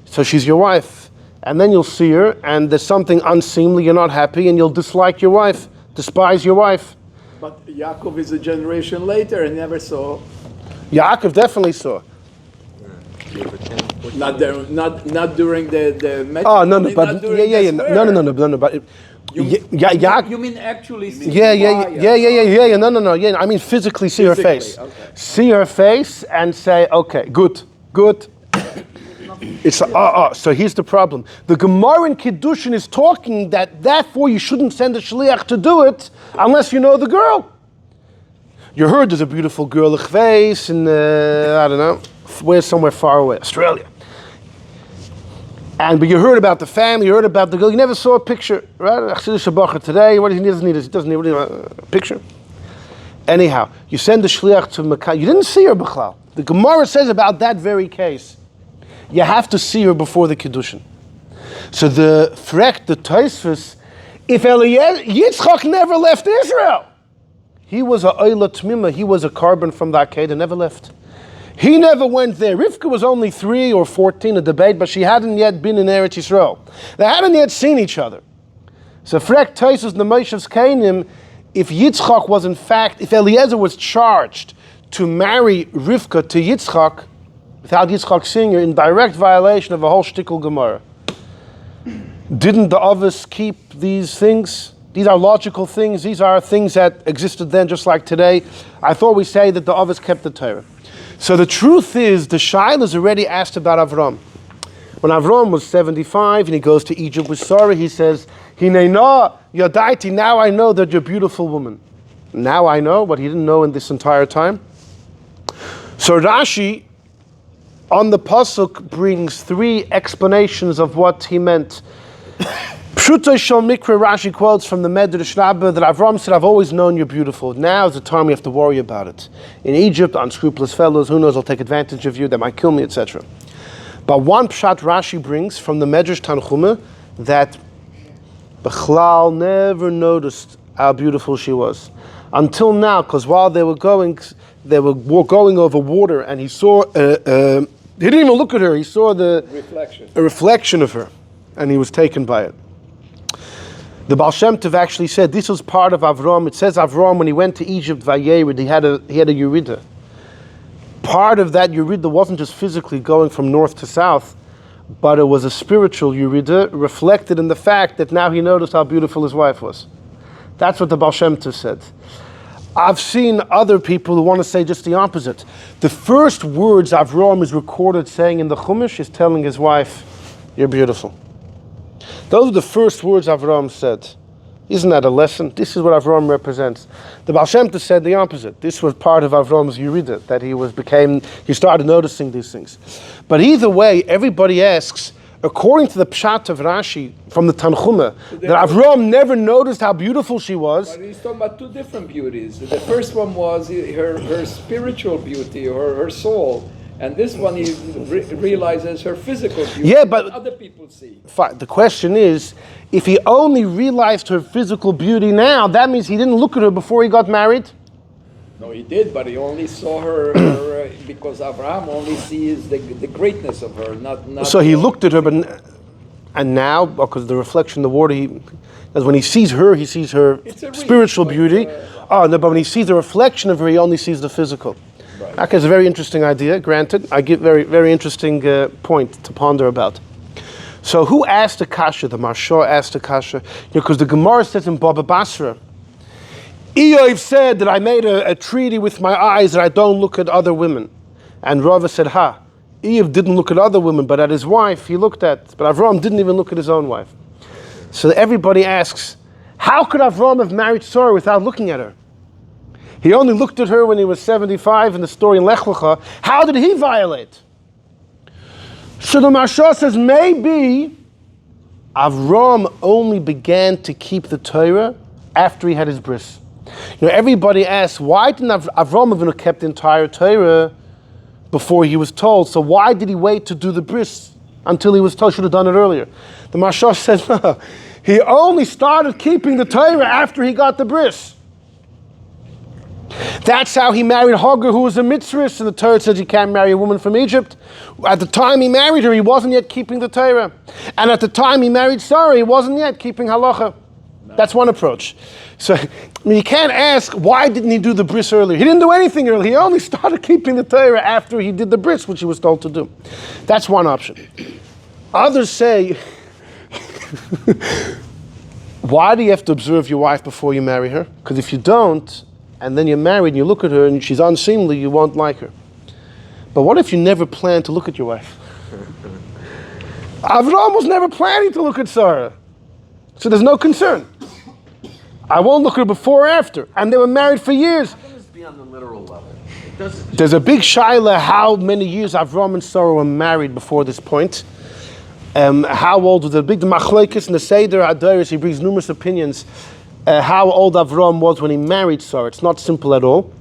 so she's your wife. And then you'll see her, and there's something unseemly, you're not happy, and you'll dislike your wife, despise your wife. But Yaakov is a generation later and never saw. Yaakov definitely saw. Not during the match. Oh no, but no. But You mean actually see? Yeah. No. Yeah, I mean physically see her face. Okay. See her face and say, okay, good. It's so here's the problem. The Gemara in Kiddushin is talking that therefore you shouldn't send a shliach to do it unless you know the girl. You heard there's a beautiful girl, Chveis, in I don't know, where's somewhere far away, Australia. But you heard about the family, you heard about the girl, you never saw a picture, right? Today, what he doesn't need a picture. Anyhow, you send the shliach to Makkah, you didn't see her b'chlal. The Gemara says about that very case, you have to see her before the Kiddushin. So the Tosfos, if Yitzchok never left Israel, he was a Oila Tmima, he was a carbon from the Akedah, never left. He never went there. Rivkah was only 3 or 14, a debate, but she hadn't yet been in Eretz Yisrael. They hadn't yet seen each other. So Frek Tosfos the Moshav's Canaan, if Yitzchok was in fact, if Eliezer was charged to marry Rivkah to Yitzchok, without Yitzchok seeing her, in direct violation of a whole shtickle Gemara. Didn't the Avos keep these things? These are logical things. These are things that existed then just like today. I thought we say that the Avos kept the Torah. So the truth is, the Shaila is already asked about Avraham. When Avraham was 75 and he goes to Egypt with Sarah, he says, Hinena Yadaiti, now I know that you're a beautiful woman. Now I know what he didn't know in this entire time. So Rashi on the pasuk brings 3 explanations of what he meant. Pshuto Shal Mikra, Rashi quotes from the Medrash Rabbah that Avraham said, I've always known you're beautiful. Now is the time we have to worry about it. In Egypt, unscrupulous fellows, who knows, will take advantage of you, they might kill me, etc. But one pshat Rashi brings from the Medrash Tanchuma that Bechlal never noticed how beautiful she was. Until now, because while they were going over water and he saw, he didn't even look at her, he saw a reflection of her, and he was taken by it. The Baal Shem Tov actually said this was part of Avraham. It says Avraham, when he went to Egypt, Vayerid, he had a Yerida. Part of that Yerida wasn't just physically going from north to south, but it was a spiritual Yerida reflected in the fact that now he noticed how beautiful his wife was. That's what the Baal Shem Tov said. I've seen other people who want to say just the opposite. The first words Avraham is recorded saying in the Chumash is telling his wife, "You're beautiful." Those are the first words Avraham said. Isn't that a lesson? This is what Avraham represents. The Baal Shem Tov said the opposite. This was part of Avraham's Yerida, that he started noticing these things. But either way, everybody asks, according to the Pshat of Rashi from the Tanchuma, that Avraham never noticed how beautiful she was. But he's talking about two different beauties. The first one was her spiritual beauty, or her soul. And this one he realizes her physical beauty, Yeah, but other people see. Fine. The question is, if he only realized her physical beauty now, that means he didn't look at her before he got married? No, he did, but he only saw her because Avraham only sees the greatness of her, not. So he looked at her, and now, because the reflection in the water, as when he sees her spiritual beauty. But when he sees the reflection of her, he only sees the physical. Right. Okay, it's a very interesting idea, granted. I give very, very interesting point to ponder about. So who asked the kasha? The Marsha asked the kasha. Because the Gemara says in Baba Basra, Eoy said that I made a treaty with my eyes that I don't look at other women. And Rava said, Eoy didn't look at other women, but at his wife he looked at. But Avraham didn't even look at his own wife. So everybody asks, how could Avraham have married Sarah without looking at her? He only looked at her when he was 75 in the story in Lech Lecha. How did he violate? So the Marsha says maybe Avraham only began to keep the Torah after he had his bris. Everybody asks, why didn't Avraham even kept the entire Torah before he was told? So why did he wait to do the bris until he was told? Should have done it earlier. The Marsha says, no, he only started keeping the Torah after he got the bris. That's how he married Hagar, who was a mitzvah, and the Torah says you can't marry a woman from Egypt. At the time he married her, he wasn't yet keeping the Torah. And at the time he married Sarah, he wasn't yet keeping halacha. No. That's one approach. So you can't ask, why didn't he do the bris earlier? He didn't do anything earlier. He only started keeping the Torah after he did the bris, which he was told to do. That's one option. Others say, why do you have to observe your wife before you marry her? Because if you don't, and then you're married and you look at her and she's unseemly, you won't like her. But what if you never plan to look at your wife? Avraham was never planning to look at Sarah. So there's no concern. I won't look at her before or after. And they were married for years. How can this be on the literal level? There's a big shaila how many years Avraham and Sarah were married before this point. How old was the big machlokes in the Seder Adaris? He brings numerous opinions. How old Avraham was when he married Sarah. It's not simple at all.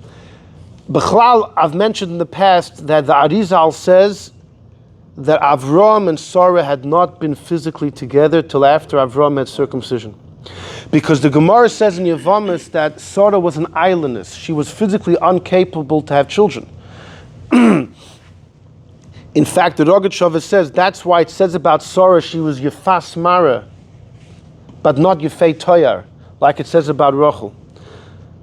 Bechlal, I've mentioned in the past that the Arizal says that Avraham and Sarah had not been physically together till after Avraham had circumcision. Because the Gemara says in Yevamos that Sarah was an islandess. She was physically incapable to have children. In fact, the Rogatchover says that's why it says about Sarah she was Yefas Mara, but not Yefei Toyar, like it says about Rachel.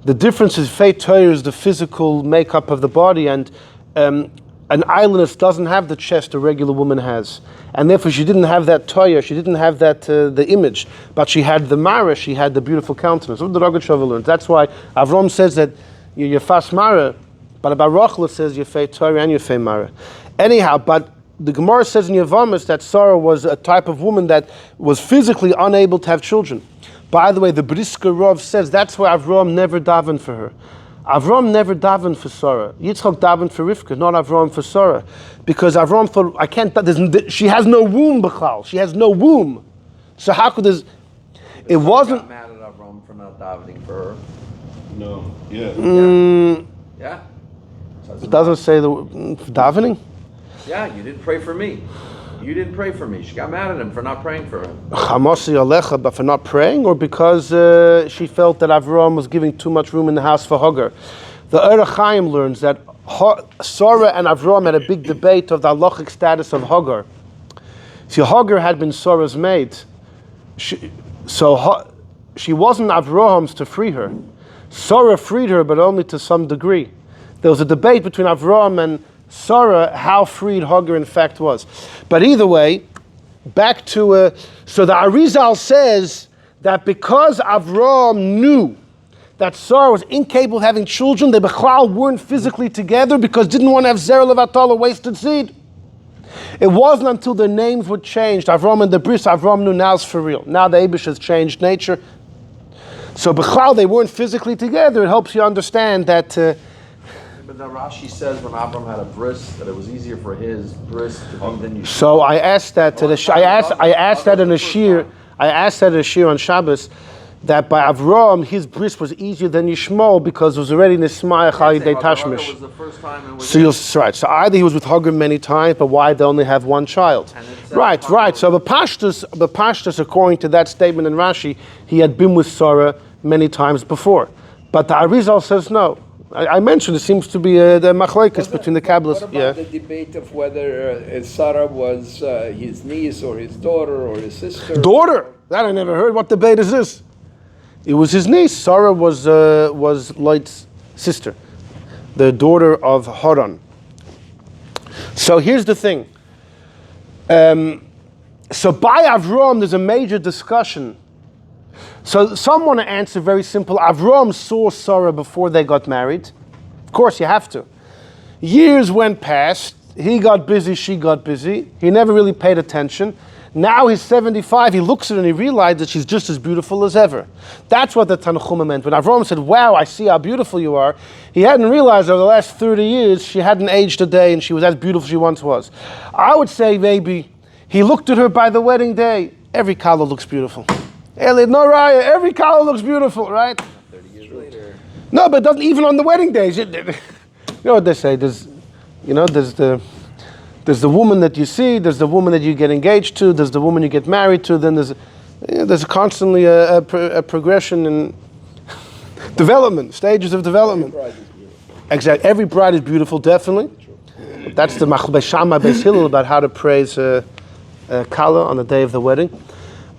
The difference is Yefei Toyar is the physical makeup of the body, and an islandess doesn't have the chest a regular woman has. And therefore she didn't have that Toyar, she didn't have that the image, but she had the Mara, she had the beautiful countenance. What the Rogatchover learned. That's why Avram says that you're Yefas Mara, but about Rachel it says Yefei Toyar and Yefei Mara. Anyhow, but the Gemara says in Yevamos that Sarah was a type of woman that was physically unable to have children. By the way, the Brisker Rav says that's why Avraham never davened for her. Avraham never davened for Sarah. Yitzchok davened for Rivkah, not Avraham for Sarah. Because Avraham thought, she has no womb, Bechal. She has no womb. So how could It wasn't. Got mad at Avraham for not davening for her. No. Yeah. Yeah. It doesn't say the davening. Yeah, you didn't pray for me. You didn't pray for me. She got mad at him for not praying for him. Chamasi alecha, but for not praying, or because she felt that Avraham was giving too much room in the house for Hagar. The Orach Chaim learns that Sarah and Avraham had a big debate of the halachic status of Hagar. See, Hagar had been Sarah's maid, she wasn't Avraham's to free her. Sarah freed her, but only to some degree. There was a debate between Avraham and Sarah how freed Hagar in fact was. But either way, back to so the Arizal says that because Avraham knew that Sarah was incapable of having children, they Bechlal weren't physically together because didn't want to have Zerah Levatol, a wasted seed. It wasn't until their names were changed, Avraham and the Bris, Avraham knew now's for real. Now the Eibush has changed nature. So Bechlal, they weren't physically together. It helps you understand that. But the Rashi says when Avraham had a bris, that it was easier for his bris to be than you. So I asked that I asked that in a shir on Shabbos, that by Avraham his bris was easier than Yishmael because it was already Nismaya Chalidei Tashmish. Was the first time it was So right. So either he was with Hagar many times, but why they only have one child? Right. So the Pashtus, according to that statement in Rashi, he had been with Sarah many times before. But the Arizal says no. I mentioned it seems to be the machlokes between the Kabbalists. What about the debate of whether Sarah was his niece or his daughter or his sister? Daughter? That I never heard. What debate is this? It was his niece. Sarah was Lot's sister, the daughter of Haran. So here's the thing. So by Avraham, there's a major discussion. So some want to answer very simple. Avraham saw Sarah before they got married. Of course, you have to. Years went past. He got busy, she got busy. He never really paid attention. Now he's 75. He looks at her and he realized that she's just as beautiful as ever. That's what the Tanchuma meant. When Avraham said, wow, I see how beautiful you are, he hadn't realized over the last 30 years she hadn't aged a day and she was as beautiful as she once was. I would say maybe he looked at her by the wedding day. Every color looks beautiful. No raya, every color looks beautiful, right? 30 years later. No, but doesn't even on the wedding days. You know what they say? There's the woman that you see. There's the woman that you get engaged to. There's the woman you get married to. Then there's constantly a progression in development, stages of development. Exactly. Every bride is beautiful, definitely. That's the Machbei Shammai Beis Hillel about how to praise Kala on the day of the wedding.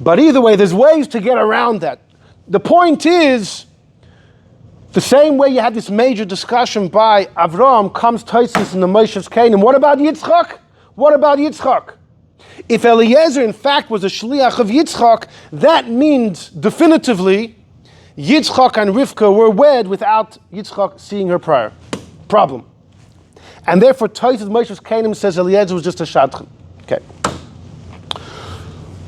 But either way, there's ways to get around that. The point is, the same way you had this major discussion by Avraham comes Taisus in the Moshe's Canaan. What about Yitzchok? What about Yitzchok? If Eliezer in fact was a Shliach of Yitzchok, that means definitively Yitzchok and Rivkah were wed without Yitzchok seeing her prior. Problem. And therefore Taisus Moshe's Canaan says Eliezer was just a Shadchan. Okay.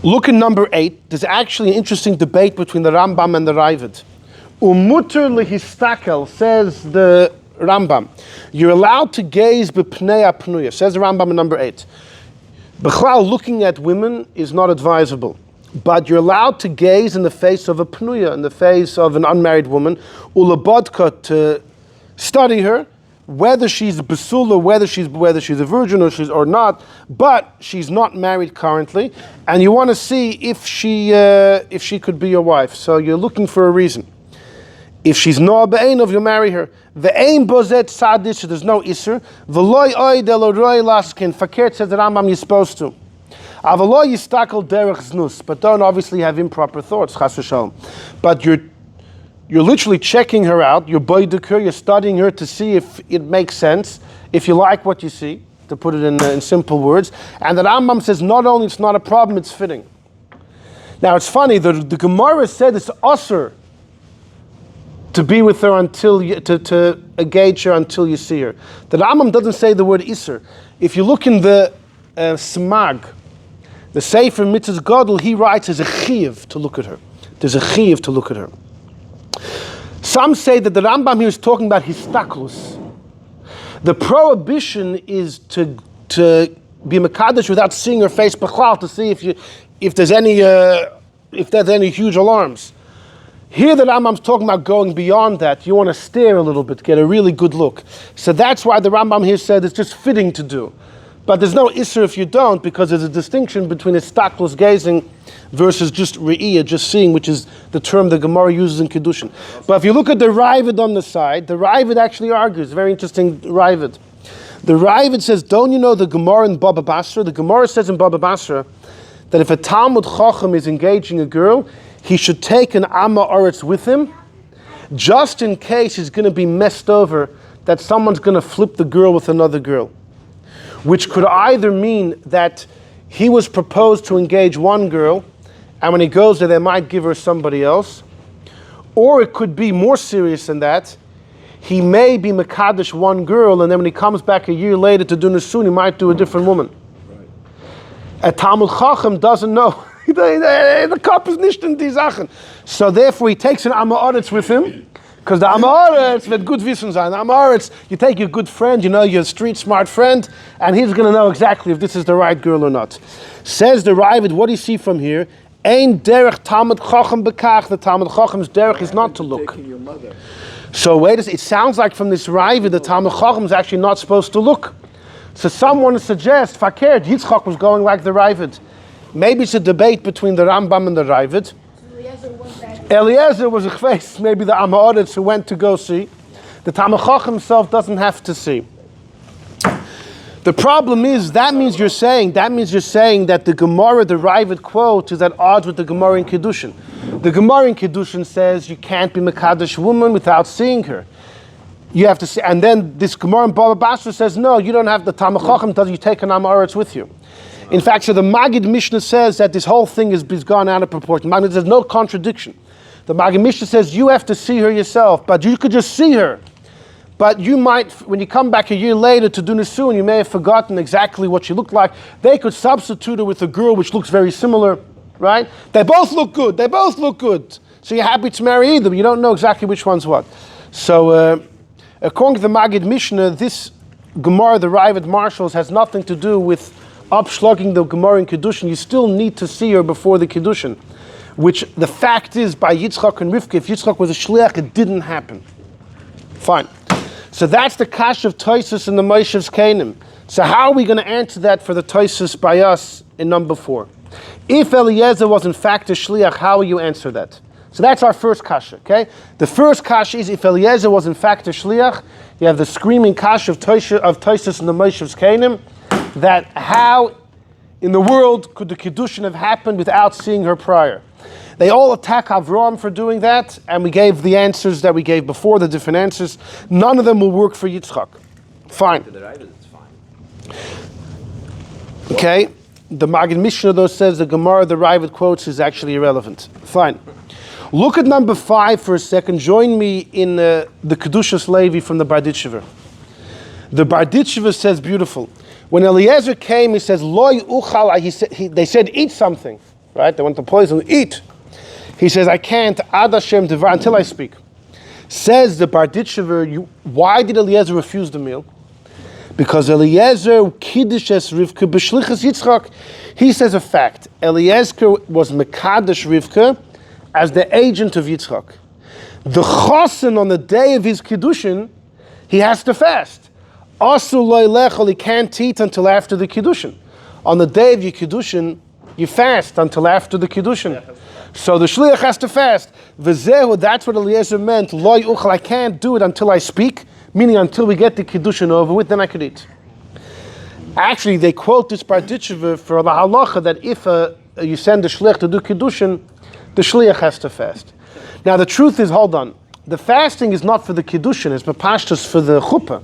Look at number 8. There's actually an interesting debate between the Rambam and the Raavad. Umuter lehistakel, says the Rambam. You're allowed to gaze b'pnei apnuya, says the Rambam in number 8. Bechlal, looking at women is not advisable. But you're allowed to gaze in the face of a pnuya, in the face of an unmarried woman, ulabodka, to study her, whether she's a basula, whether she's a virgin or not, but she's not married currently, and you want to see if she could be your wife. So you're looking for a reason. If she's no be'enov, you marry her. Ve'ein bozet sadish, there's no iser. V'loy oy deloroi laskin. Fakert says the Rambam, you're supposed to. Avaloy yistakel derech znus, but don't obviously have improper thoughts, chas v'shalom. But you're literally checking her out, you're boiduk, you're studying her to see if it makes sense, if you like what you see, to put it in simple words. And the Rambam says not only it's not a problem, it's fitting. Now it's funny, the Gemara said it's usher to be with her until to engage her until you see her. The Rambam doesn't say the word iser. If you look in the Smag, the Sefer Mitzvahs Gadol, he writes there's a chiyuv to look at her. There's a chiyuv to look at her. Some say that the Rambam here is talking about histaklus. The prohibition is to be mekadesh without seeing her face b'chlal, to see if there's any if there's any huge alarms. Here the Rambam's talking about going beyond that. You want to stare a little bit, get a really good look. So that's why the Rambam here said it's just fitting to do. But there's no isser if you don't, because there's a distinction between istaklus gazing versus just re'iyah, just seeing, which is the term the Gemara uses in Kiddushin. But if you look at the Ravid on the side, the Ravid actually argues, very interesting Ravid. The Ravid says, don't you know the Gemara in Baba Basra? The Gemara says in Baba Basra that if a Talmud Chacham is engaging a girl, he should take an Amma Oretz with him, just in case he's going to be messed over, that someone's going to flip the girl with another girl. Which could either mean that he was proposed to engage one girl, and when he goes there, they might give her somebody else. Or it could be more serious than that. He may be Mekadesh one girl, and then when he comes back a year later to do Nisun, he might do a different woman. Right. A Talmud Chacham doesn't know. The cup is nicht in die Sachen. So therefore he takes an Amma Oretz with him, because the Amma Oretz wird gut wissen sein. The Amma Oretz, you take your good friend, your street smart friend, and he's going to know exactly if this is the right girl or not. Says the Ravid, what do you see from here? Ein derech Talmud Chacham bekach. The Talmud Chacham's derech is not to look. So it sounds like from this Ravid, the Talmud Chacham is actually not supposed to look. So someone suggests, fakert, Yitzchok was going like the Ravid. Maybe it's a debate between the Rambam and the Ravid. Eliezer was a chveis, maybe the Amma Oretz who went to go see. The Talmud Chacham himself doesn't have to see. The problem is, that means you're saying that the Gemara, the Ravid quote, is at odds with the Gemara in Kiddushin. The Gemara in Kiddushin says you can't be Mekadesh woman without seeing her. You have to see, and then this Gemara in Baba Basra says, no, you don't have the Talmud Chacham, does you take an Amma Oretz with you. In fact, so the Maggid Mishnah says that this whole thing is gone out of proportion. Maggid says no contradiction. The Maggid Mishnah says you have to see her yourself, but you could just see her. But you might, when you come back a year later to do Nisun, you may have forgotten exactly what she looked like. They could substitute her with a girl which looks very similar, right? They both look good. So you're happy to marry either, but you don't know exactly which one's what. So according to the Maggid Mishnah, this Gemara, the Ravid Marshals, has nothing to do with upschlugging the Gemara in Kiddushin. You still need to see her before the Kiddushin, which the fact is by Yitzchok and Rivkah, if Yitzchok was a Shliach, it didn't happen. Fine. So that's the Kash of Toisus and the Moishev's Canaan. So how are we going to answer that for the Toisus by us in number 4? If Eliezer was in fact a Shliach, how will you answer that? So that's our first Kasha, okay? The first Kasha is if Eliezer was in fact a Shliach, you have the screaming Kasha of Toisus and the Moishev's Canaan, that how in the world could the Kiddushin have happened without seeing her prior? They all attack Avraham for doing that, and we gave the answers that we gave before, the different answers. None of them will work for Yitzchok. Fine. Okay, the Maggid Mishnah though says the Gemara, the Ravid quotes, is actually irrelevant. Fine. Look at number 5 for a second. Join me in the Kedushas Levi from the Barditchever. The Barditchever says beautiful. When Eliezer came, he says, Loi uchal, they said, eat something. Right? They want to poison, eat. He says, I can't, ad Hashem devar, until I speak. Says the Barditchever, why did Eliezer refuse the meal? Because Eliezer, Kiddushes Rivkah, b'shlichus Yitzchok. He says a fact. Eliezer was Mekadesh Rivkah as the agent of Yitzchok. The chosen on the day of his Kiddushin, he has to fast. Asul lo lechol, he can't eat until after the Kiddushin. On the day of your Kiddushin, you fast until after the Kiddushin. So the Shliach has to fast. V'zehu, that's what Eliezer meant. Lo yuchal, I can't do it until I speak, meaning until we get the Kiddushin over with, then I could eat. Actually, they quote this Barditchever for the halacha that if you send the Shliach to do Kiddushin, the Shliach has to fast. Now the truth is, hold on, the fasting is not for the Kiddushin, it's b'pashtus for the chuppah.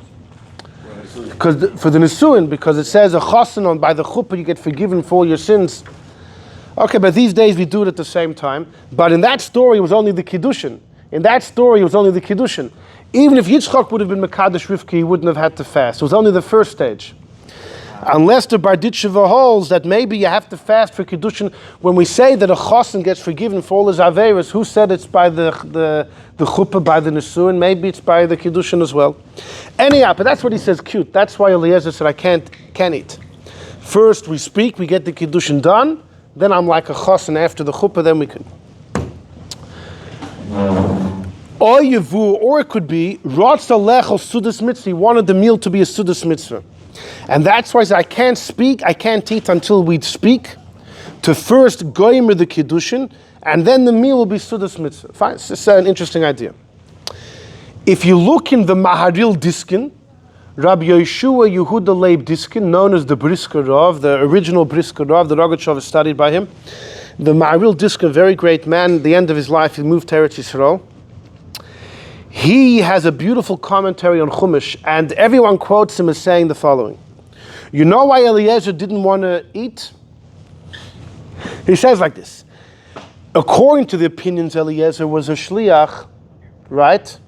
For the Nisuin, because it says a chosin by the chuppah you get forgiven for all your sins. Okay, but these days we do it at the same time. But in that story it was only the Kiddushin. Even if Yitzchok would have been Mekadesh Rivkah, he wouldn't have had to fast. It was only the first stage. Unless the Barditchever holds that maybe you have to fast for Kiddushin. When we say that a chosin gets forgiven for all his averos, who said it's by the chuppah, by the Nisuin? Maybe it's by the Kiddushin as well. Anyhow, but that's what he says, cute. That's why Eliezer said, I can't eat. First we speak, we get the Kiddushin done, then I'm like a chos, and after the chuppah, then we can. Or it could be Ratza Lechel Sudas Mitzvah. He wanted the meal to be a Sudas Mitzvah. And that's why I can't speak, I can't eat until we speak, to first goymer the Kiddushin, and then the meal will be Sudas Mitzvah. Fine, it's just an interesting idea. If you look in the Maharil Diskin, Rabbi Yeshua Yehuda Leib Diskin, known as the Brisker Rav, the original Brisker Rav, the Rogatchover studied by him. The Maharil Diskin, very great man, at the end of his life he moved to Eretz Yisrael. He has a beautiful commentary on Chumash, and everyone quotes him as saying the following. You know why Eliezer didn't want to eat? He says like this. According to the opinions, Eliezer was a Shliach, right?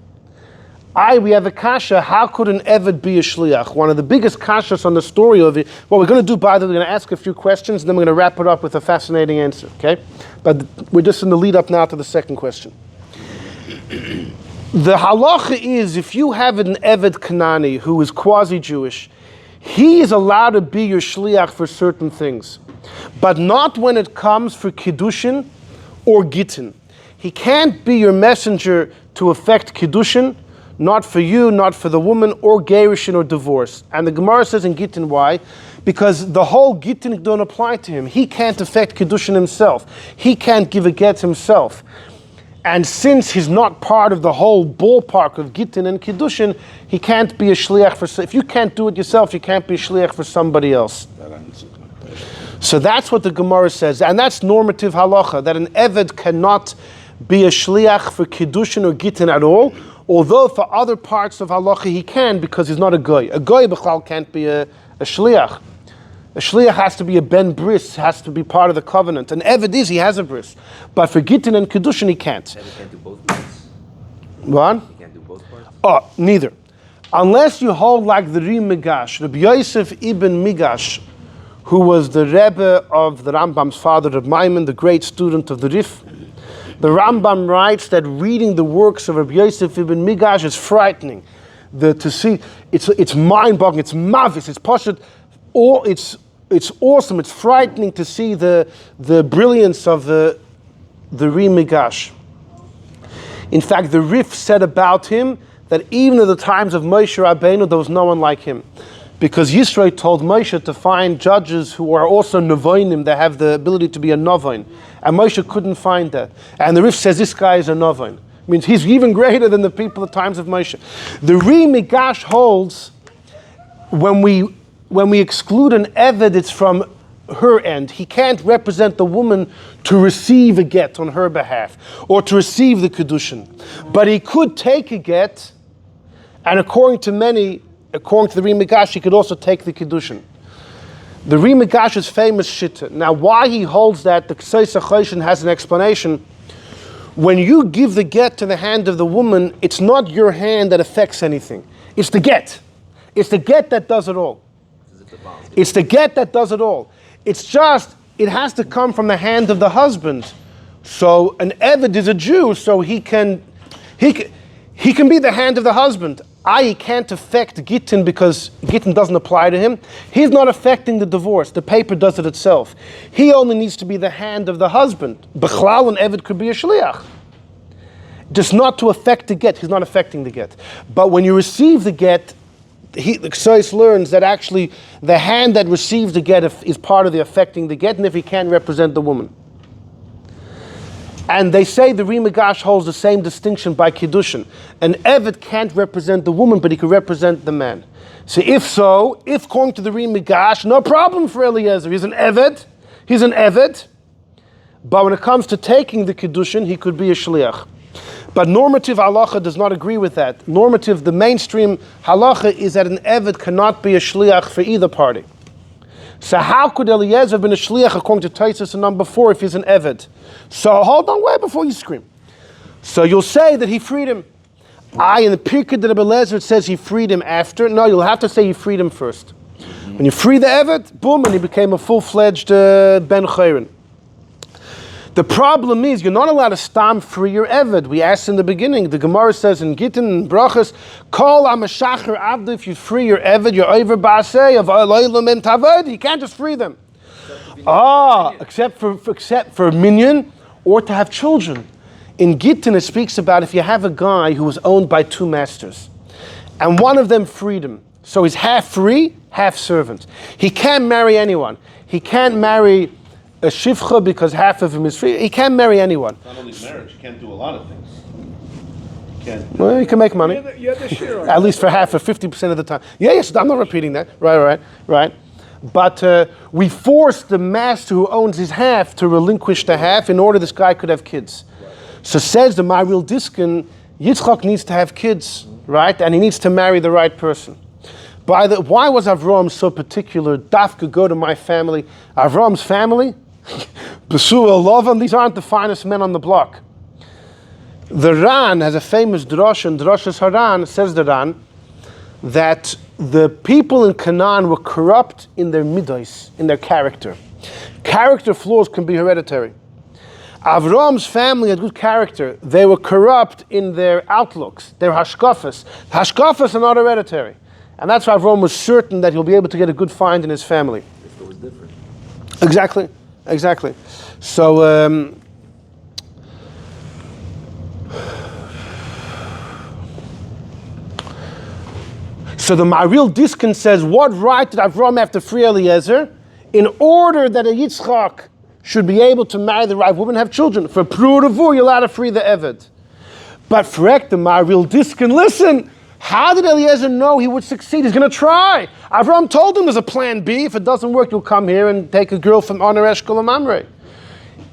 We have a kasha, how could an Eved be a Shliach? One of the biggest kashas on the story of it. What we're going to do, by the way, we're going to ask a few questions, and then we're going to wrap it up with a fascinating answer, okay? But we're just in the lead up now to the second question. The halacha is, if you have an Eved Kanani who is quasi-Jewish, he is allowed to be your Shliach for certain things, but not when it comes for Kiddushin or Gittin. He can't be your messenger to effect Kiddushin, not for you, not for the woman, or Gerushin or divorce. And the Gemara says in Gittin, why? Because the whole Gittin don't apply to him. He can't effect Kiddushin himself. He can't give a get himself. And since he's not part of the whole ballpark of Gittin and Kiddushin, he can't be a Shliach for... If you can't do it yourself, you can't be a Shliach for somebody else. So that's what the Gemara says. And that's normative halacha, that an Eved cannot be a Shliach for Kiddushin or Gittin at all, although for other parts of halacha he can, because he's not a goy. A goy b'chal can't be a Shliach. A Shliach has to be a ben bris, has to be part of the covenant. An Eved he has a bris. But for Gittin and Kiddushin he can't. And he can't do both parts? What? He can't do both parts? Oh, neither. Unless you hold like the Ri Migash, Rabbi Yosef ibn Migash, who was the Rebbe of the Rambam's father, Reb Maimon, the great student of the Rif. The Rambam writes that reading the works of Rabbi Yosef ibn Migash is frightening. To see, it's mind-boggling, it's mavis, it's poshut, or it's awesome, it's frightening to see the brilliance of the Ri Migash. In fact, the Rif said about him that even at the times of Moshe Rabbeinu, there was no one like him. Because Yisro told Moshe to find judges who are also Novoinim, that have the ability to be a Novoin. And Moshe couldn't find that. And the Rif says this guy is a Novoin. Means he's even greater than the people at times of Moshe. The Ri Migash holds, when we exclude an Eved, it's from her end. He can't represent the woman to receive a get on her behalf, or to receive the Kiddushin. But he could take a get, and according to the Ri Migash, he could also take the Kiddushin. The Ri Migash's famous shitta. Now, why he holds that, the Ksei Choshen has an explanation. When you give the get to the hand of the woman, it's not your hand that affects anything. It's the get. It's the get that does it all. It's the get that does it all. It's just, it has to come from the hand of the husband. So an Eved is a Jew, so he can be the hand of the husband. He can't affect Gittin because Gittin doesn't apply to him. He's not affecting the divorce. The paper does it itself. He only needs to be the hand of the husband. Bechlal and Eved could be a Shliach. Just not to affect the get. He's not affecting the get. But when you receive the get, the Ksais learns that actually the hand that receives the get is part of the affecting the get, and if he can represent the woman. And they say the Ri Migash holds the same distinction by Kiddushin. An Eved can't represent the woman, but he can represent the man. So if according to the Ri Migash, no problem for Eliezer. He's an Eved. But when it comes to taking the Kiddushin, he could be a Shliach. But normative halacha does not agree with that. Normative, the mainstream halacha is that an Eved cannot be a Shliach for either party. So how could Eliezer have been a Shliach according to Taisus in number 4 if he's an Eved? So hold on, wait before you scream. So you'll say that he freed him. In the Pirkei de Eliezer it says he freed him after. No, you'll have to say he freed him first. When you free the Eved, boom, and he became a full-fledged Ben Chayrin. The problem is you're not allowed to stam free your Eved. We asked in the beginning, the Gemara says in Gittin and Brachas, Kol HaMashacher Avda, if you free your Eved, you're over Ba'aseh, of Eloilam and Taved, you can't just free them. Except for Minyan, or to have children. In Gittin it speaks about if you have a guy who was owned by two masters, and one of them freed him. So he's half free, half servant. He can't marry anyone. He can't marry a shivcha because half of him is free. He can't marry anyone. Not only marriage, you can't do a lot of things. You can't. Well, you can make money. You have the share on At least for half, or 50% of the time. Yes, I'm not repeating that. Right. But we force the master who owns his half to relinquish the half in order this guy could have kids. So says the Maharil Diskin, Yitzchok needs to have kids, right? And he needs to marry the right person. Why was Avraham so particular? Dafka, go to my family. Avraham's family, Besuel Lovan, these aren't the finest men on the block. The Ran has a famous drasha, and Drashas Haran, says the Ran, that the people in Canaan were corrupt in their midos, in their character. Character flaws can be hereditary. Avraham's family had good character. They were corrupt in their outlooks, their hashkafas. Hashkafas are not hereditary. And that's why Avraham was certain that he'll be able to get a good find in his family. If it was different. Exactly. So, so the Maharil Diskin says, what right did Avraham have to free Eliezer in order that a Yitzchok should be able to marry the right woman and have children? For Pru Revu, you're allowed to free the Eved. But for the Maharil Diskin, listen, how did Eliezer know he would succeed? He's going to try. Avraham told him there's a plan B. If it doesn't work, you'll come here and take a girl from Honor Eshkol Mamre.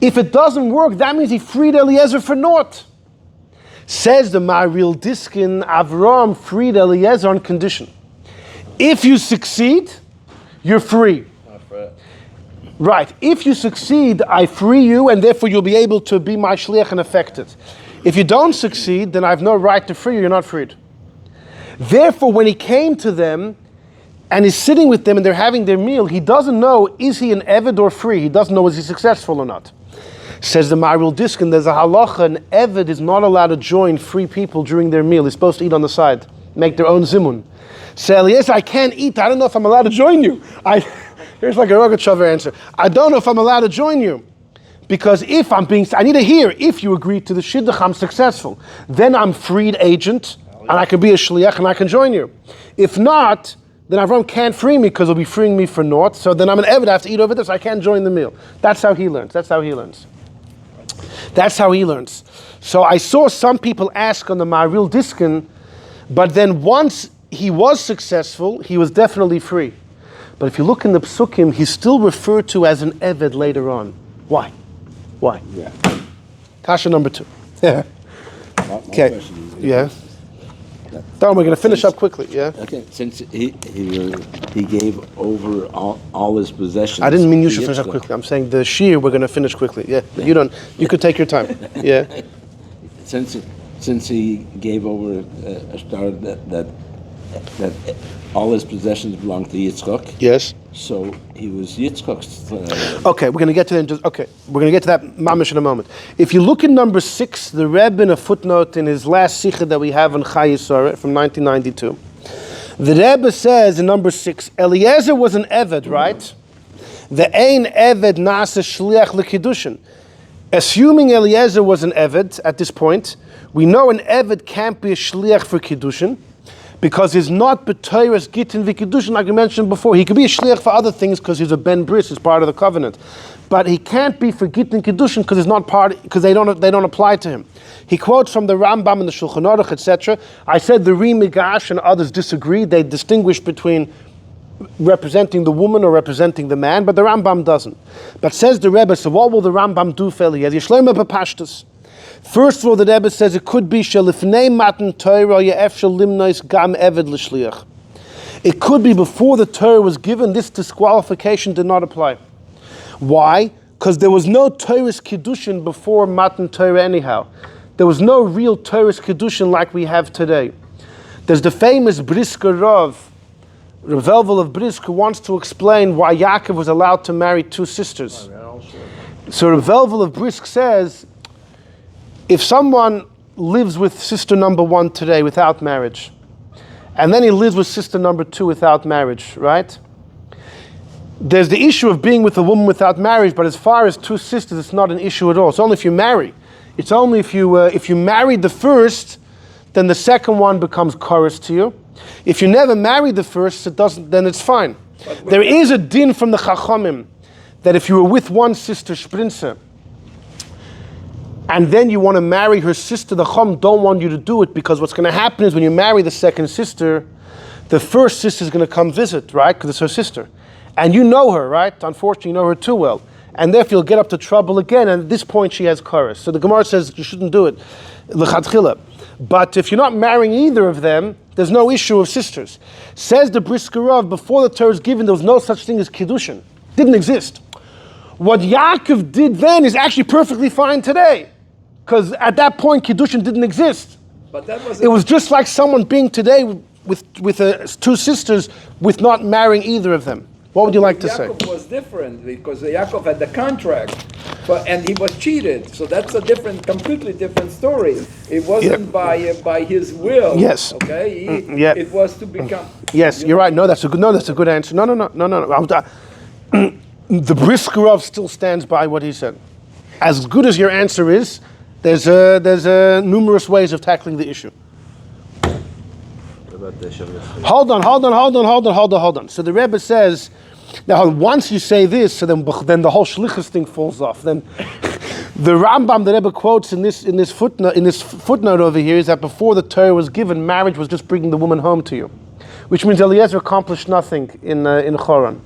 If it doesn't work, that means he freed Eliezer for naught. Says the Maharil Diskin, Avraham freed Eliezer on condition. If you succeed, you're free. Right. If you succeed, I free you, and therefore you'll be able to be my Shliach and affect it. If you don't succeed, then I have no right to free you. You're not freed. Therefore, when he came to them and he's sitting with them and they're having their meal, he doesn't know, is he an Eved or free? He doesn't know, is he successful or not? Says the Maharil Diskin, there's a halacha, an Eved is not allowed to join free people during their meal. He's supposed to eat on the side, make their own zimun. Say, Eliezer, I can't eat. I don't know if I'm allowed to join you. Here's like a Rogachover answer. I don't know if I'm allowed to join you. Because if I need to hear, if you agree to the shidduch, I'm successful. Then I'm freed agent, and I can be a shliach, and I can join you. If not, then Avraham can't free me because he'll be freeing me for naught. So then I'm an Eved, I have to eat over this, I can't join the meal. That's how he learns. So I saw some people ask on the Maharil Diskin, but then once he was successful, he was definitely free. But if you look in the Psukim, he's still referred to as an Eved later on. Why? Yeah. Kasha number 2. Yeah. My Okay. question is, Yeah. Don, we're going to finish up quickly. Yeah. Okay, since he gave over all his possessions. I didn't mean you to should finish up Yitzchok. quickly. I'm saying the shear we're going to finish quickly. Yeah. You could take your time. Yeah. Since he gave over a star that all his possessions belonged to Yitzchok. Yes. So he was Yitzchok's. Okay, we're going to get to that. We're going to get to that mamish in a moment. If you look in number 6, the Rebbe in a footnote in his last sikha that we have on Chai Yisrael from 1992, the Rebbe says in number 6, Eliezer was an Eved, right? The Ein Eved Nasa Shliach LeKiddushin. Assuming Eliezer was an Eved at this point, we know an Eved can't be a Shliach for Kiddushin, because he's not b'toras gittin v'kiddushin, like we mentioned before. He could be a shliach for other things because he's a ben bris, he's part of the covenant, but he can't be for gittin kiddushin because he's not part, because they don't apply to him. He quotes from the Rambam and the Shulchan Aruch, etc. I said the Ri Migash and others disagree. They distinguish between representing the woman or representing the man, but the Rambam doesn't. But says the Rebbe, so what will the Rambam do for Eliezer? Yishleima b'pashtus. First of all, the Rebbe says it could be shelifnei matan Torah ye'efshel limnois gam eved l'shliach. It could be before the Torah was given, this disqualification did not apply. Why? Because there was no Torah's Kiddushin before matan Torah anyhow. There was no real Torah's Kiddushin like we have today. There's the famous Brisker Rav Velvel of Brisk, who wants to explain why Yaakov was allowed to marry 2 sisters. So Velvel of Brisk says, if someone lives with sister number 1 today without marriage, and then he lives with sister number 2 without marriage, right? There's the issue of being with a woman without marriage, but as far as two sisters, it's not an issue at all. It's only if you marry. It's only if you married the first, then the second one becomes chorus to you. If you never married the first, it doesn't. Then it's fine. There is a din from the Chachamim that if you were with one sister, Sprinze, and then you want to marry her sister, the Chum don't want you to do it, because what's going to happen is when you marry the second sister, the first sister is going to come visit, right? Because it's her sister. And you know her, right? Unfortunately, you know her too well. And therefore you'll get up to trouble again, and at this point she has chorus. So the Gemara says you shouldn't do it. L'chadchila. But if you're not marrying either of them, there's no issue of sisters. Says the Brisker Rav, before the Torah is given, there was no such thing as Kiddushin. Didn't exist. What Yaakov did then is actually perfectly fine today. Because at that point, Kiddushin didn't exist. But that was it was just like someone being today with two sisters with not marrying either of them. What would you like to say? Yaakov was different because Yaakov had the contract, and he was cheated. So that's a completely different story. It wasn't by his will. Yes. Okay. It was to become. Yes, you're right. No, that's a good answer. No. The Brisker Rav still stands by what he said. As good as your answer is, there's numerous ways of tackling the issue. Hold on. So the Rebbe says, now once you say this, so then the whole Shlichus thing falls off. Then the Rambam the Rebbe quotes in this footnote over here is that before the Torah was given, marriage was just bringing the woman home to you, which means Eliezer accomplished nothing in Choron.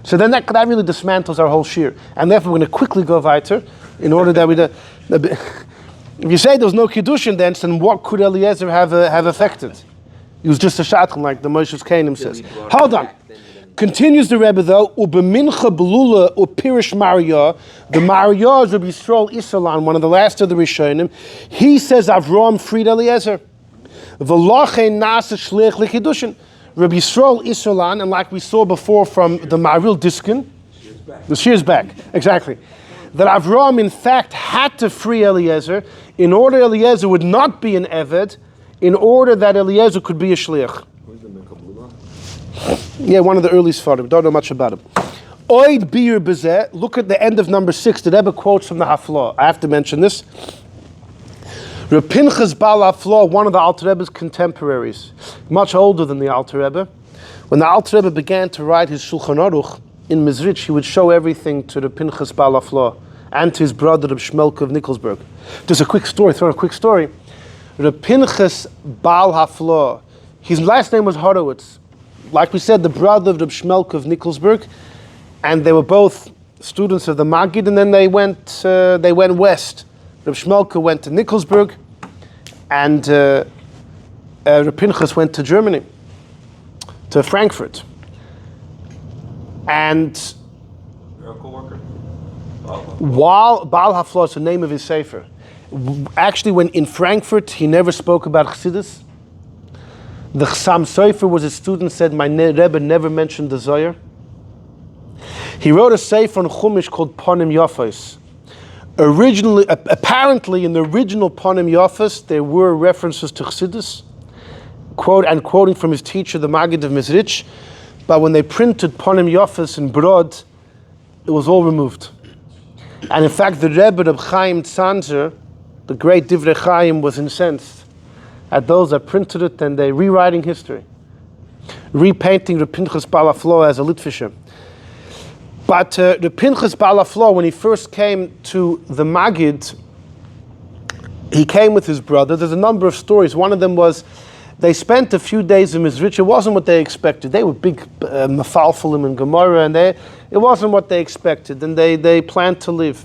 So then that really dismantles our whole shir, and therefore we're going to quickly go weiter in order that we. If you say there was no Kiddushin, then what could Eliezer have affected? He was just a shadchan, like the Moshe's Canaan says. Hold on. Continues the Rebbe though, u'b'mincha belula u'pirish Maria, the Maria is Rabbi Yisrael Isalan, one of the last of the Rishonim. He says Avraham freed Eliezer. V'lochein nasa shliach l'kiddushin. Rabbi Yisrael Isalan, and like we saw before from the Maril Diskin, the shear's back, exactly. That Avraham in fact had to free Eliezer in order Eliezer would not be an Eved, in order that Eliezer could be a Shliach. Yeah, one of the early Sfarim. Don't know much about him. Oid bir bezeh. Look at the end of number 6. The Rebbe quotes from the Haflah. I have to mention this. Reb Pinchas Baal Haflah, one of the Alter Rebbe's contemporaries, much older than the Alter Rebbe. When the Alter Rebbe began to write his Shulchan Aruch in Mizrich, he would show everything to the Pinchas Baal Haflah and to his brother Reb Shmelka of Nikolsburg. Just a quick story. Throw in a quick story. Reb Pinchas Baal Haflah, his last name was Horowitz. Like we said, the brother of Reb Shmelka of Nikolsburg, and they were both students of the Maggid, and then they went west. Reb Shmelka went to Nikolsburg, and Reb Pinchas went to Germany, to Frankfurt. And You're a co-worker? while Baal Haflah is the name of his sefer, actually when in Frankfurt, he never spoke about Chassidus. The Chassam Sofer was his student, said, my Rebbe never mentioned the Zohar. He wrote a sefer on Chumash called Ponim Yafos. Originally, apparently in the original Ponim Yafos, there were references to Chassidus, quoting from his teacher, the Maggid of Mizrich, but when they printed Ponim Yafos in Brod, it was all removed. And in fact, the Rebbe of Chaim Tzanzer, the great Divrei Chaim, was incensed at those that printed it, and they rewriting history, repainting the Pinchas Baal Haflah as a Litvisher. But the Pinchas Baal Haflah, when he first came to the Maggid, he came with his brother. There's a number of stories. One of them was they spent a few days in Mizrich. It wasn't what they expected. They were big mafalfalim and Gemara, and it wasn't what they expected, and they planned to leave.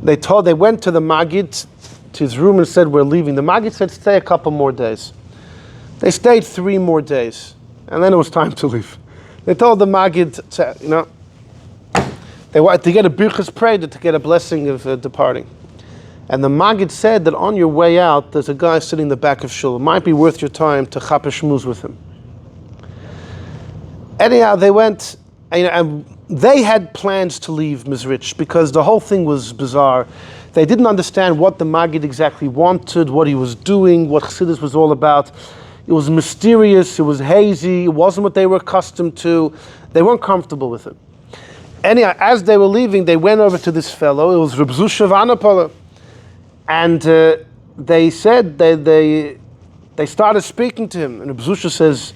They went to the Maggid, to his room, and said, we're leaving. The Maggid said, stay a couple more days. They stayed 3 more days, and then it was time to leave. They told the Maggid, they wanted to get a birchas prayed to get a blessing of departing. And the Maggid said that on your way out, there's a guy sitting in the back of shul. It might be worth your time to chapesh shmuz with him. Anyhow, they went, and they had plans to leave Mizrich because the whole thing was bizarre. They didn't understand what the Maggid exactly wanted, what he was doing, what Chassidus was all about. It was mysterious, it was hazy, it wasn't what they were accustomed to. They weren't comfortable with it. Anyhow, as they were leaving, they went over to this fellow. It was Reb Zusha Vanapala. And they said, they started speaking to him. And Reb Zusha says,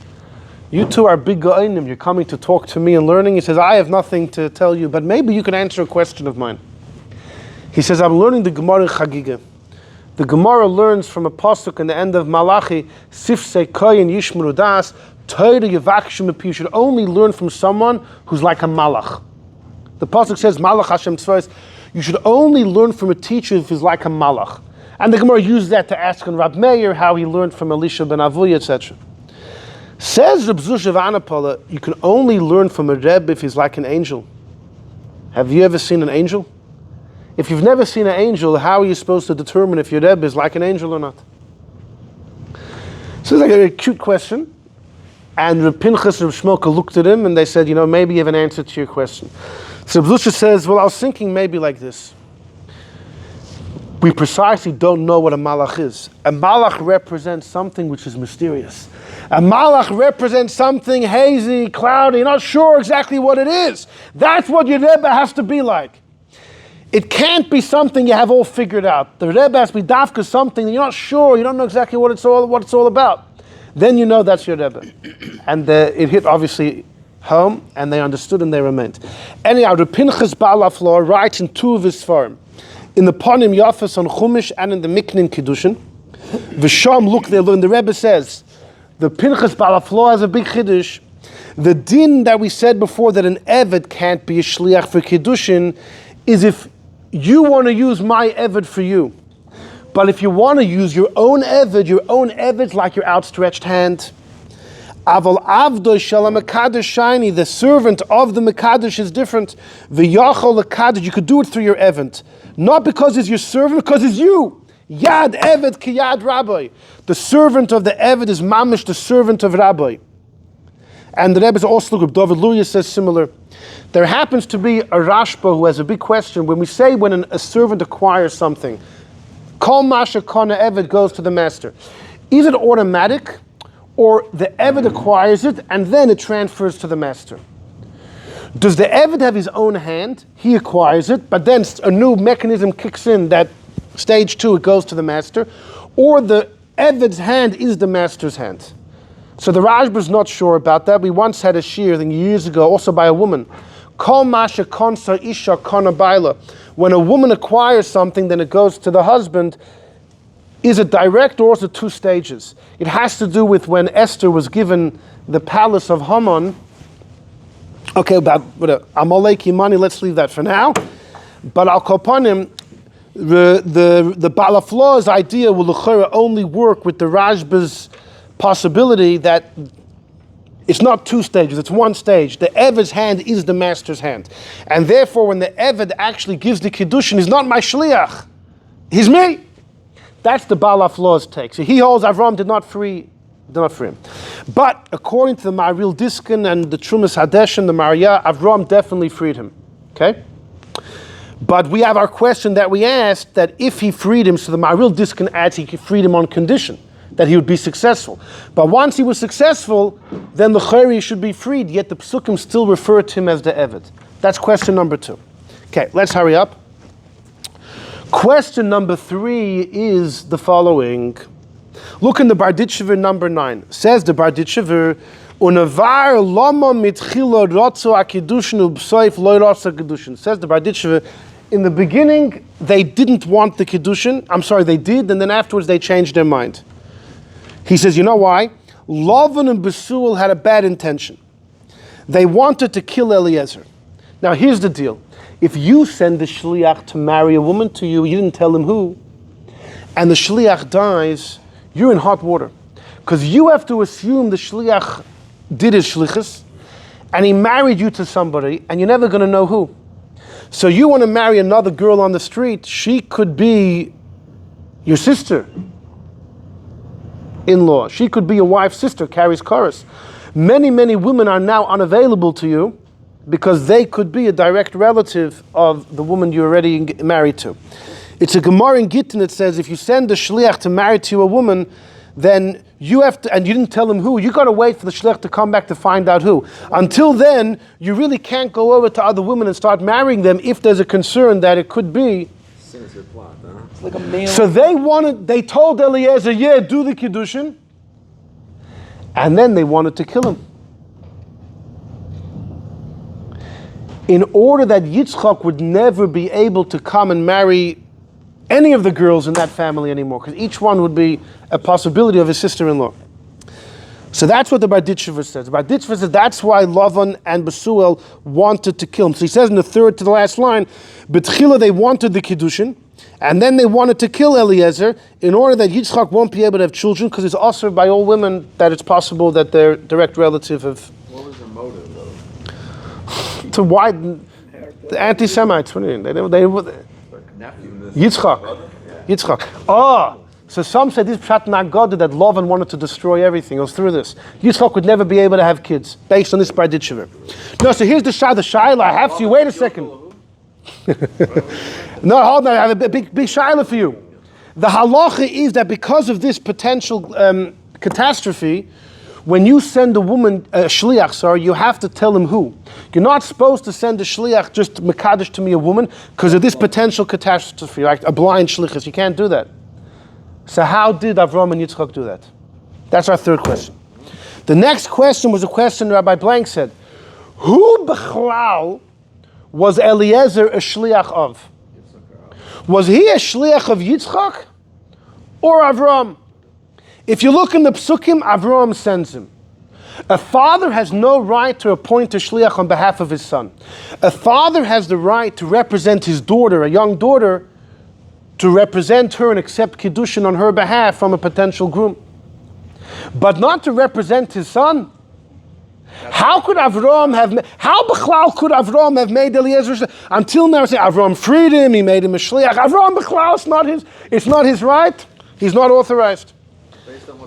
you two are big ga'onim, you're coming to talk to me and learning. He says, I have nothing to tell you, but maybe you can answer a question of mine. He says, I'm learning the Gemara in Chagiga. The Gemara learns from a pasuk in the end of Malachi, Sifsei Koyin Yishmuru Das, Torah Yevakshim Epi. You should only learn from someone who's like a malach. The pasuk says, Malach Hashem Tzvos. You should only learn from a teacher who's like a malach. And the Gemara used that to ask on Rab Meir how he learned from Elisha ben Avuya, etc. Says Reb Zusha Vanapala, you can only learn from a Rebbe if he's like an angel. Have you ever seen an angel? If you've never seen an angel, how are you supposed to determine if your Rebbe is like an angel or not? So it's like a cute question. And Reb Pinchas and Reb Shmulka looked at him and they said, maybe you have an answer to your question. So Reb Zusha says, well, I was thinking maybe like this. We precisely don't know what a malach is. A malach represents something which is mysterious. A malach represents something hazy, cloudy, you're not sure exactly what it is. That's what your Rebbe has to be like. It can't be something you have all figured out. The Rebbe has to be dafka something that you're not sure, you don't know exactly what it's all about. Then you know that's your Rebbe. And it hit obviously home, and they understood and they remained. Anyhow, the Pinchas Baal HaFlor writes in two of his farm, in the Ponim Yafas on Chumash and in the Miknin Kiddushin. V'sham, look there, and the Rebbe says, the Pinchas Baal HaFlor has a big Kiddush. The din that we said before that an Eved can't be a Shliach for Kiddushin is if you want to use my Eved for you. But if you want to use your own Eved's like your outstretched hand. Aval avdoi shalom mekadosh shiny, the servant of the mekadosh is different. V'yachol lekadosh, you could do it through your Eved. Not because it's your servant, because it's you. Yad Eved ki yad rabbi. The servant of the Eved is mamish, the servant of rabbi. And the Rebbe's also, David Luria says similar. There happens to be a Rashba who has a big question. When we say when a servant acquires something, Kol Masha Kana Eved goes to the master. Is it automatic, or the Eved acquires it and then it transfers to the master? Does the Eved have his own hand? He acquires it, but then a new mechanism kicks in that stage 2, it goes to the master, or the Eved's hand is the master's hand. So the Rashba's not sure about that. We once had a shiur, I think years ago, also by a woman. Kol Masha Konsa Isha Kana Baila. When a woman acquires something, then it goes to the husband. Is it direct or is it 2 stages? It has to do with when Esther was given the palace of Haman. Okay, about Amaleki money, let's leave that for now. But Al Kopanim, the Balaflaw's idea will only work with the Rashba's possibility that it's not 2 stages, it's 1 stage. The Eved's hand is the master's hand. And therefore, when the Eved actually gives the Kiddushin, he's not my Shliach, he's me. That's the Baal HaFlaw's take. So he holds Avraham did not free him. But according to the Maril Diskin and the Trumas Hadesh and the Maria, Avraham definitely freed him. Okay? But we have our question that we asked, that if he freed him, so the Maril Diskin adds he freed him on condition that he would be successful. But once he was successful, then the Chayri should be freed, yet the Psukim still refer to him as the Eved. That's question number 2. Okay, let's hurry up. Question number 3 is the following. Look in the Barditchever number 9. Says the Barditchever, Unavar lama mitchila rotzo akidushin ubsoif loy rotzo kedushin. Says the Barditchever, in the beginning, they didn't want the Kiddushin. They did, and then afterwards they changed their mind. He says, you know why? Lavan and Besuel had a bad intention. They wanted to kill Eliezer. Now here's the deal. If you send the Shliach to marry a woman to you, you didn't tell him who, and the Shliach dies, you're in hot water. Because you have to assume the Shliach did his Shlichus, and he married you to somebody, and you're never going to know who. So you want to marry another girl on the street, she could be your sister-in-law. She could be your wife's sister, carries chorus. Many, many women are now unavailable to you because they could be a direct relative of the woman you're already married to. It's a Gemara in Gittin that says if you send a Shliach to marry to a woman, then you have to, and you didn't tell him who, you got to wait for the Shliach to come back to find out who. Until then, you really can't go over to other women and start marrying them if there's a concern that it could be. Sinister plot, huh? It's like a male. So they told Eliezer, yeah, do the Kiddushin. And then they wanted to kill him. In order that Yitzchok would never be able to come and marry any of the girls in that family anymore, because each one would be a possibility of his sister-in-law. So that's what the Barditchever says. The Barditchever says that's why Lavan and Besuel wanted to kill him. So he says in the third to the last line, Betchila they wanted the Kiddushin, and then they wanted to kill Eliezer in order that Yitzchok won't be able to have children, because it's also by all women that it's possible that they're direct relative of... What was their motive, though? To widen the anti-Semites. What do you mean? Nephew. Yitzchok. Oh, so some say this pshat nagod that Lavan wanted to destroy everything. It was through this. Yitzchok would never be able to have kids based on this Barditchever. No, so here's the Shaila. I have to. Wait a second. No, hold on. I have a big Shaila for you. The halacha is that because of this potential catastrophe, when you send a woman, a shliach, you have to tell him who. You're not supposed to send a shliach just mekadesh to me a woman because of this potential catastrophe, like a blind shlichus. You can't do that. So how did Avraham and Yitzchok do that? That's our third question. The next question was a question Rabbi Blank said. Who b'chlal was Eliezer a shliach of? Was he a shliach of Yitzchok or Avraham? If you look in the Psukim, Avraham sends him. A father has no right to appoint a shliach on behalf of his son. A father has the right to represent his daughter, a young daughter, to represent her and accept Kiddushin on her behalf from a potential groom. But not to represent his son. How could Avraham have made Eliezer? Until now, say Avraham freed him, he made him a shliach. Avraham b'chlal, it's not his right. He's not authorized.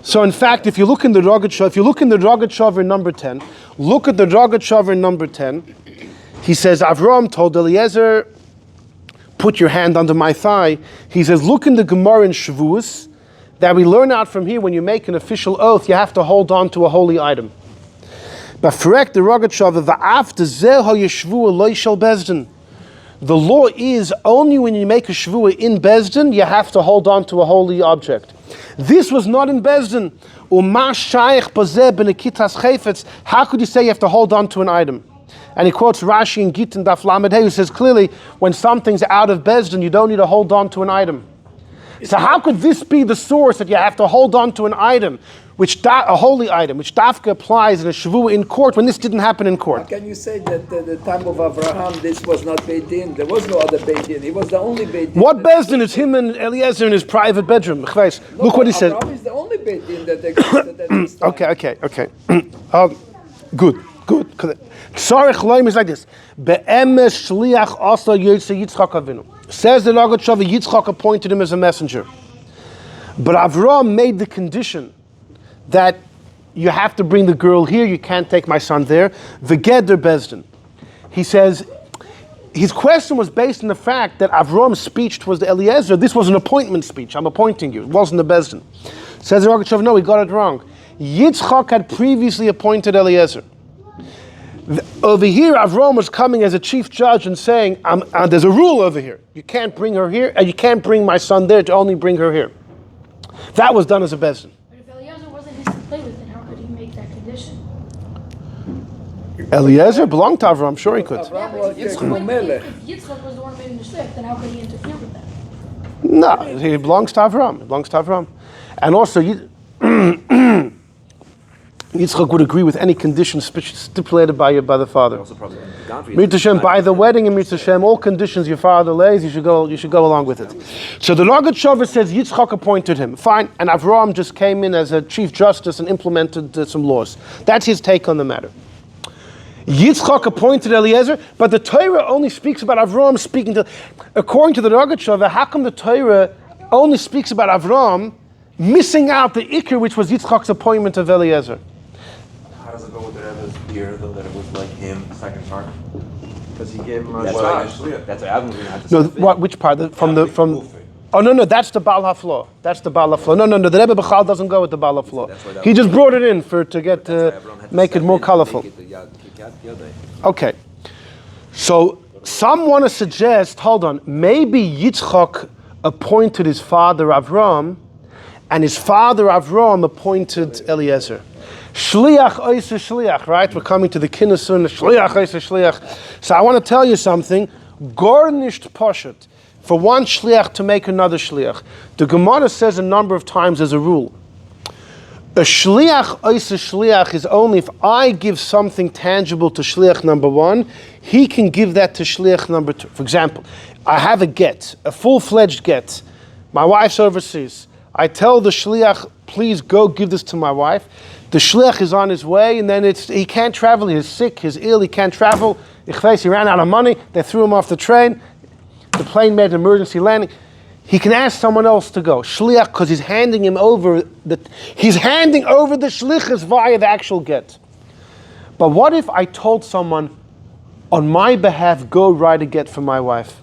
So in fact, if you look in the Rogat in number 10, look at the Rogat in number 10, he says, Avraham told Eliezer, put your hand under my thigh. He says, look in the Gemara in Shavuos, that we learn out from here, when you make an official oath, you have to hold on to a holy item. But correct the Rogat the law is only when you make a shvuah in Bezdin, you have to hold on to a holy object. This was not in Bezdin. How could you say you have to hold on to an item? And he quotes Rashi in Gittin Daf Lamed Hey, who says clearly, when something's out of Bezdin, you don't need to hold on to an item. So how could this be the source that you have to hold on to an item, a holy item, which Dafka applies in a shvuah in court when this didn't happen in court? How can you say that the time of Avraham this was not Beit Din? There was no other Beit Din. He was the only Beit Din. What Bezdin is him and Eliezer in his private bedroom? Look what he says. Avraham is the only Beit Din that existed at this time. Okay. Good. Tzarech loim is like this. Be'emes shliach asa yotze Yitzchok Avinu. Says the Rogat Shavah, Yitzchok appointed him as a messenger. But Avraham made the condition that you have to bring the girl here, you can't take my son there. V'geder Bezdin. He says, his question was based on the fact that Avraham's speech towards the Eliezer, this was an appointment speech, I'm appointing you, it wasn't the Bezdin. Says the Rogat Shavah, no, he got it wrong. Yitzchok had previously appointed Eliezer. Over here, Avraham was coming as a chief judge and saying, there's a rule over here. You can't bring her here, and you can't bring my son there, to only bring her here. That was done as a Bezdin. But if Eliezer wasn't his to play with, then how could he make that condition? Eliezer belonged to Avraham, sure he could. Avraham Yeah, was but if Yitzchok was the one who made him the shliach, then how could he interfere with that? No, he belongs to Avraham. And also, Yitzchok would agree with any conditions stipulated by the father. Mitzvah Shem, by the wedding in Mitzvah Shem, all conditions your father lays, you should go along with it. So the Rogat Shavah says Yitzchok appointed him. Fine, and Avraham just came in as a chief justice and implemented some laws. That's his take on the matter. Yitzchok appointed Eliezer, but the Torah only speaks about Avraham speaking to. According to the Rogat Shavah, how come the Torah only speaks about Avraham, missing out the Iker, which was Yitzchok's appointment of Eliezer? How does it go with the Rebbe's beer, though, that it was like him, the second part? Because he gave him a That's shot. what Adam's going to have to No, say. which part? From Oh, no, that's the Baal HaFlo. That's the Baal HaFlo. No, the Rebbe Bechal doesn't go with the Baal HaFlo. He just brought it in make it more colorful. Okay. So some want to suggest, hold on, maybe Yitzchok appointed his father Avraham, and his father Avraham appointed Eliezer. Shliach oiser shliach, right? We're coming to the Kiddushin, Shliach oiser shliach. So I want to tell you something. Garnished poshet. For one shliach to make another shliach. The Gemara says a number of times as a rule. A shliach oiser shliach is only if I give something tangible to shliach number one, he can give that to shliach number two. For example, I have a get, a full-fledged get. My wife's overseas. I tell the shliach, please go give this to my wife. The shliach is on his way, and then he can't travel. He's sick, he's ill, he can't travel. He ran out of money. They threw him off the train. The plane made an emergency landing. He can ask someone else to go. Shliach, because he's handing over the shlichus via the actual get. But what if I told someone, on my behalf, go write a get for my wife?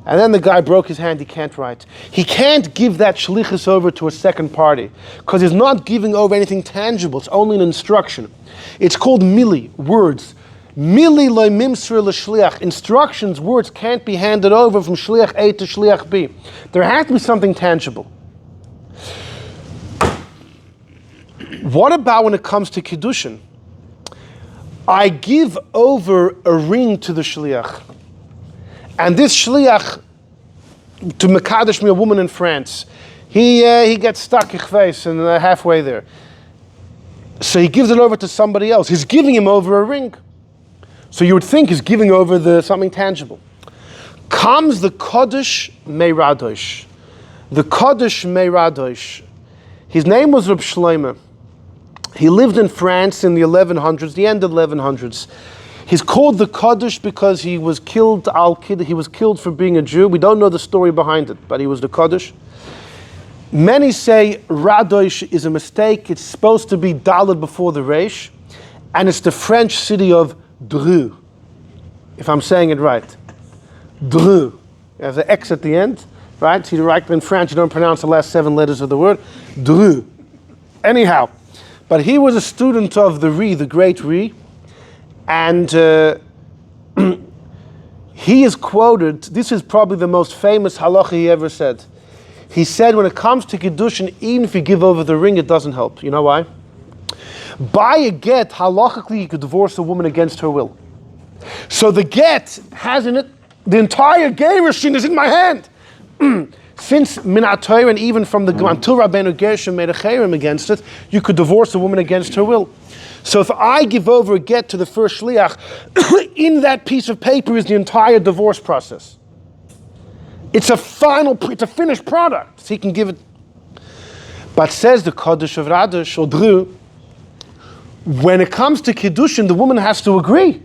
And then the guy broke his hand, he can't write. He can't give that shlichus over to a second party, because he's not giving over anything tangible. It's only an instruction. It's called mili, words. Mili loy mimsur l'shliach. Instructions, words can't be handed over from shliach A to shliach B. There has to be something tangible. What about when it comes to Kiddushin? I give over a ring to the shliach. And this shliach, to mekadesh me a woman in France, he gets stuck and halfway there. So he gives it over to somebody else. He's giving him over a ring. So you would think he's giving over something tangible. Comes the Kaddish Meiradosh. The Kaddish Meiradosh. His name was Reb Shlomo. He lived in France in the 1100s, the end of the 1100s. He's called the Kaddish because he was killed He was killed for being a Jew. We don't know the story behind it, but he was the Kaddish. Many say Radosh is a mistake. It's supposed to be Daled before the Reish, and it's the French city of Dreux, if I'm saying it right. Dreux. There's an X at the end, right? See, right in French, you don't pronounce the last 7 letters of the word. Dreux. Anyhow, but he was a student of the great Ri, and he is quoted, this is probably the most famous halacha he ever said. He said, when it comes to Kiddushin, even if you give over the ring, it doesn't help. You know why? By a get, halachically, you could divorce a woman against her will. So the get has in it, the entire Gerushin is in my hand. Since Minat Torah, and even from the until Rabbeinu Gershom made a cherem against it, you could divorce a woman against her will. So if I give over a get to the first shliach, in that piece of paper is the entire divorce process. It's a finished product. So he can give it. But says the Kaddish of Radosh or Dreux, when it comes to Kiddushin, the woman has to agree.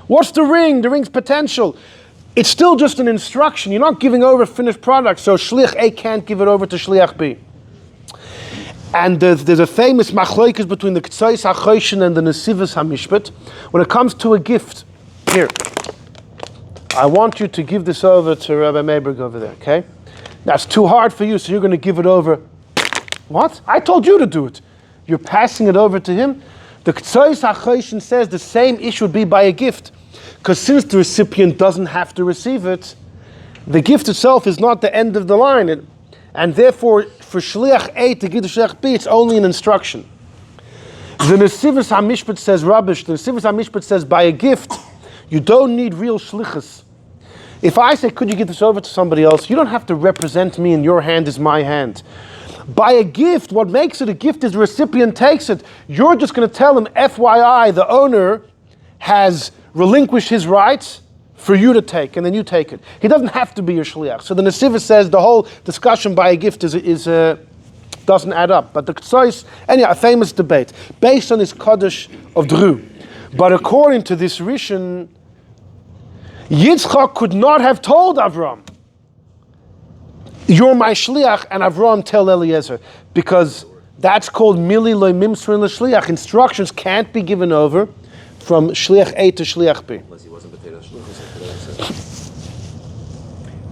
What's the ring? The ring's potential. It's still just an instruction. You're not giving over a finished product, so Shliach A can't give it over to Shliach B. And there's a famous machloikas between the K'tzais HaChoshen and the Nesivos HaMishpat. When it comes to a gift, here, I want you to give this over to Rabbi Mayberg over there, okay? That's too hard for you, so you're going to give it over. What? I told you to do it. You're passing it over to him. The K'tzais HaChoshen says the same issue would be by a gift. Because since the recipient doesn't have to receive it, the gift itself is not the end of the line. And therefore, for Shliach A to give to Shliach B, it's only an instruction. The Nesivos HaMishpat says rubbish. The Nesivos HaMishpat says by a gift, you don't need real Shlichus. If I say, could you give this over to somebody else, you don't have to represent me and your hand is my hand. By a gift, what makes it a gift is the recipient takes it. You're just going to tell him, FYI, the owner has relinquished his rights for you to take, and then you take it. He doesn't have to be your shliach. So the Nesivos says the whole discussion by a gift doesn't add up. But the K'tzais, anyhow, a famous debate, based on this Kaddish of Dreux. But according to this Rishon, Yitzchok could not have told Avraham, you're my shliach, and Avraham tell Eliezer, because that's called mili loy mimsrin l'shliach. Instructions can't be given over from shliach A to shliach B.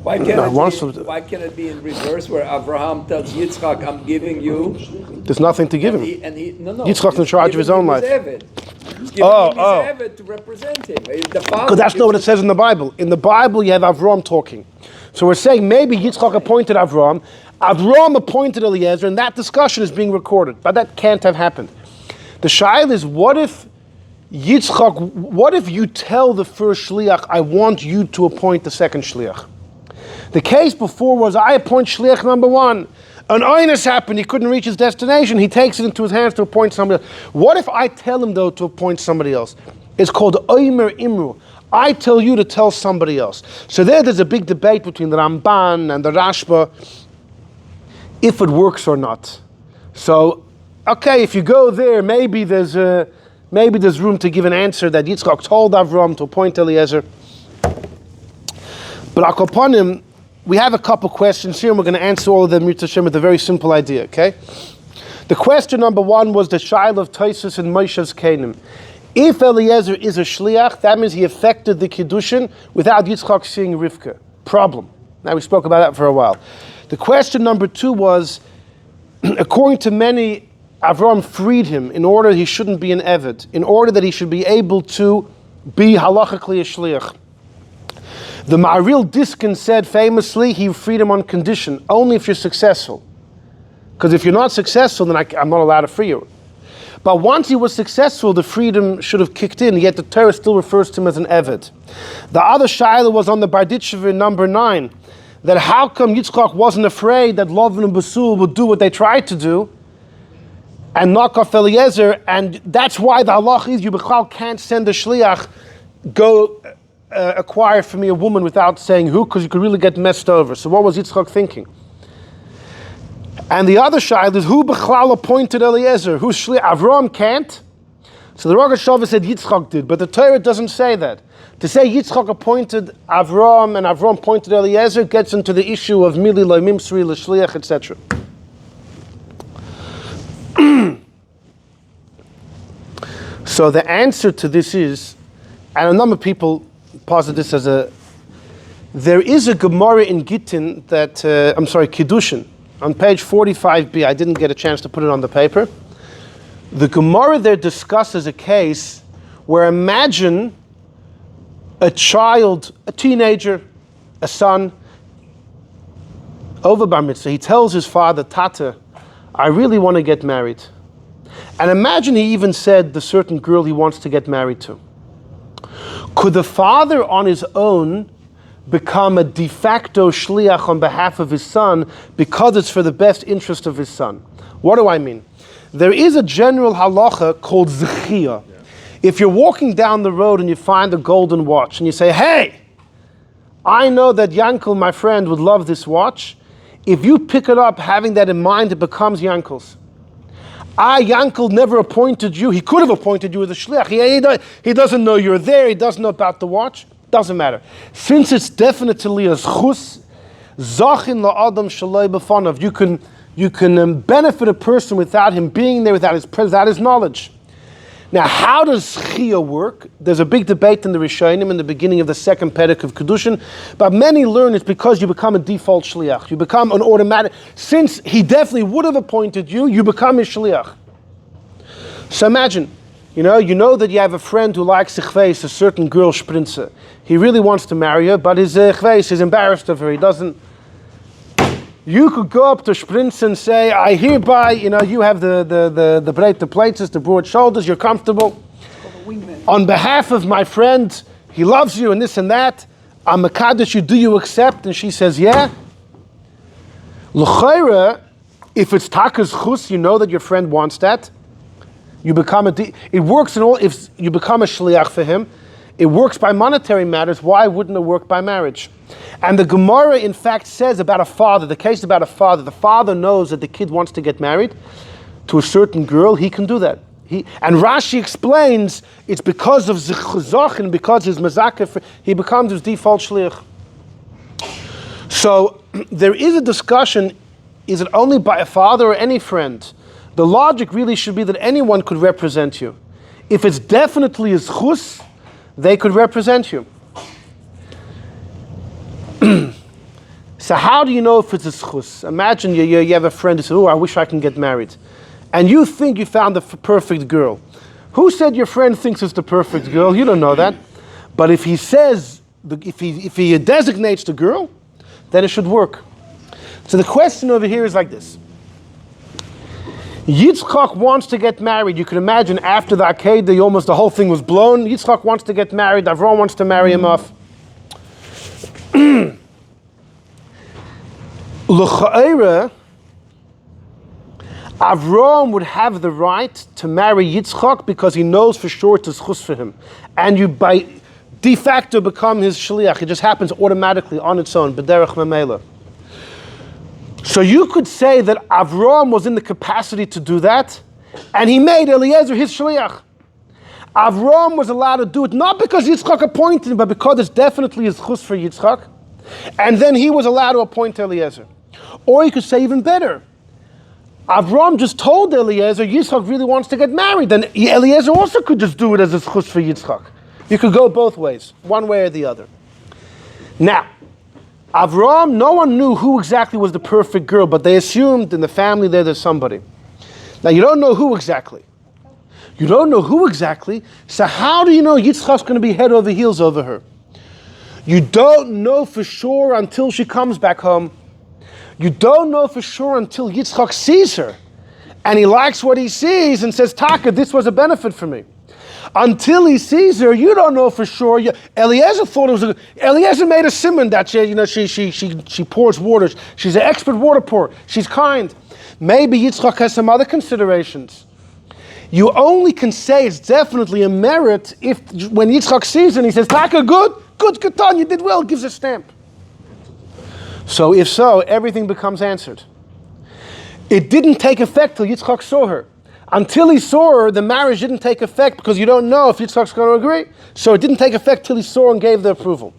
Why No, why can't it be in reverse where Avraham tells Yitzchok, I'm giving you, There's nothing to give him. no. Yitzchok's in he's charge of his giving own him life. Eved. He's giving him his Eved to represent him. The father Because that's not what it says in the Bible. In the Bible, you have Avraham talking. So we're saying maybe Yitzchok appointed Avraham, Avraham appointed Eliezer, and that discussion is being recorded. But that can't have happened. The shail is, what if Yitzchok, what if you tell the first Shliach, I want you to appoint the second Shliach? The case before was, I appoint Shliach number one. An oinus happened, he couldn't reach his destination, he takes it into his hands to appoint somebody else. What if I tell him, though, to appoint somebody else? It's called Oimer Imru. I tell you to tell somebody else. So there's a big debate between the Ramban and the Rashba, if it works or not. So, okay, if you go there, maybe there's room to give an answer that Yitzchok told Avraham to appoint Eliezer. But upon him, we have a couple questions here, and we're going to answer all of them with a very simple idea, okay? The question number one was the shail of Taisus and Moshe's Canaan. If Eliezer is a Shliach, that means he affected the Kiddushin without Yitzchok seeing Rivkah. Problem. Now, we spoke about that for a while. The question number two was, according to many, Avraham freed him in order he shouldn't be an Eved, in order that he should be able to be halachically a Shliach. The Ma'aril Diskin said famously, he freed him on condition, only if you're successful. Because if you're not successful, then I'm not allowed to free you. But once he was successful, the freedom should have kicked in, yet the Torah still refers to him as an Eved. The other shaila was on the Barditchever number 9, that how come Yitzchok wasn't afraid that Lavan and Basul would do what they tried to do, and knock off Eliezer, and that's why the halach is you can't send a Shliach, go acquire for me a woman without saying who, because you could really get messed over. So what was Yitzchok thinking? And the other child is who Bechlal appointed Eliezer? Who's Shliach? Avraham can't. So the Rosh Hashanah said Yitzchok did, but the Torah doesn't say that. To say Yitzchok appointed Avraham and Avraham appointed Eliezer gets into the issue of Mili Lo Mimsri L'Shliach, etc. So the answer to this is, and a number of people posit this as there is a Gemara in Gittin that, Kiddushin, on page 45b, I didn't get a chance to put it on the paper. The Gemara there discusses a case where imagine a child, a teenager, a son, over bar mitzvah, he tells his father, Tata, I really want to get married. And imagine he even said the certain girl he wants to get married to. Could the father on his own become a de facto shliach on behalf of his son because it's for the best interest of his son? What do I mean? There is a general halacha called zechiyah. If you're walking down the road and you find a golden watch and you say, hey, I know that Yankel, my friend, would love this watch. If you pick it up having that in mind, it becomes Yankel's. Yankel never appointed you. He could have appointed you as a shliach. He doesn't know you're there. He doesn't know about the watch. Doesn't matter. Since it's definitely a zchus, zachin la'adam shaloi b'fanav. You can benefit a person without him being there, without his presence, without his knowledge. Now, how does Chiyah work? There's a big debate in the Rishonim in the beginning of the second Perek of Kiddushin, but many learn it's because you become a default Shliach. You become an automatic, since he definitely would have appointed you, you become his Shliach. So imagine, you know that you have a friend who likes Chveis, a certain girl, Sprinze. He really wants to marry her, but his Chveis is embarrassed of her. He doesn't. You could go up to Sprinz and say, I hereby, you have the plates, the broad shoulders, you're comfortable. On behalf of my friend, he loves you and this and that. I'm a Kaddish, do you accept? And she says, yeah. L'chayra, if it's Taka's chus, you know that your friend wants that. You become it works in all, if you become a shliach for him, it works by monetary matters. Why wouldn't it work by marriage? And the Gemara, in fact, says about a father, the case about a father, the father knows that the kid wants to get married to a certain girl, he can do that. And Rashi explains it's because of Zichuzach and because his mazakah, he becomes his default shliach. So there is a discussion, is it only by a father or any friend? The logic really should be that anyone could represent you. If it's definitely a zchus, they could represent you. So how do you know if it's a schus? Imagine you have a friend who says, "Oh, I wish I can get married," and you think you found the perfect girl. Who said your friend thinks it's the perfect girl? You don't know that. But if he says, if he designates the girl, then it should work. So the question over here is like this. Yitzchok wants to get married. You can imagine after the Akedah, almost the whole thing was blown. Yitzchok wants to get married. Avraham wants to marry him off. L'cha'era, Avraham would have the right to marry Yitzchok because he knows for sure it's a schus for him. And you by de facto become his Shliach. It just happens automatically on its own. B'derech memela. So you could say that Avraham was in the capacity to do that, and he made Eliezer his Shliach. Avraham was allowed to do it not because Yitzchok appointed him, but because it's definitely his schus for Yitzchok. And then he was allowed to appoint Eliezer. Or you could say even better. Avraham just told Eliezer, Yitzchok really wants to get married. Then Eliezer also could just do it as a schus for Yitzchok. You could go both ways, one way or the other. Now, Avraham, no one knew who exactly was the perfect girl, but they assumed in the family there's somebody. Now, you don't know who exactly. You don't know who exactly, so how do you know Yitzchok's going to be head over heels over her? You don't know for sure until she comes back home. You don't know for sure until Yitzchok sees her. And he likes what he sees and says, Taka, this was a benefit for me. Until he sees her, you don't know for sure. Eliezer thought it was Eliezer made a simon that she pours water. She's an expert water pourer. She's kind. Maybe Yitzchok has some other considerations. You only can say it's definitely a merit if when Yitzchok sees her and he says, Taka, good, Katan, you did well, gives a stamp. So if so, everything becomes answered. It didn't take effect till Yitzchok saw her. Until he saw her, the marriage didn't take effect because you don't know if Yitzchok's going to agree. So it didn't take effect till he saw her and gave the approval.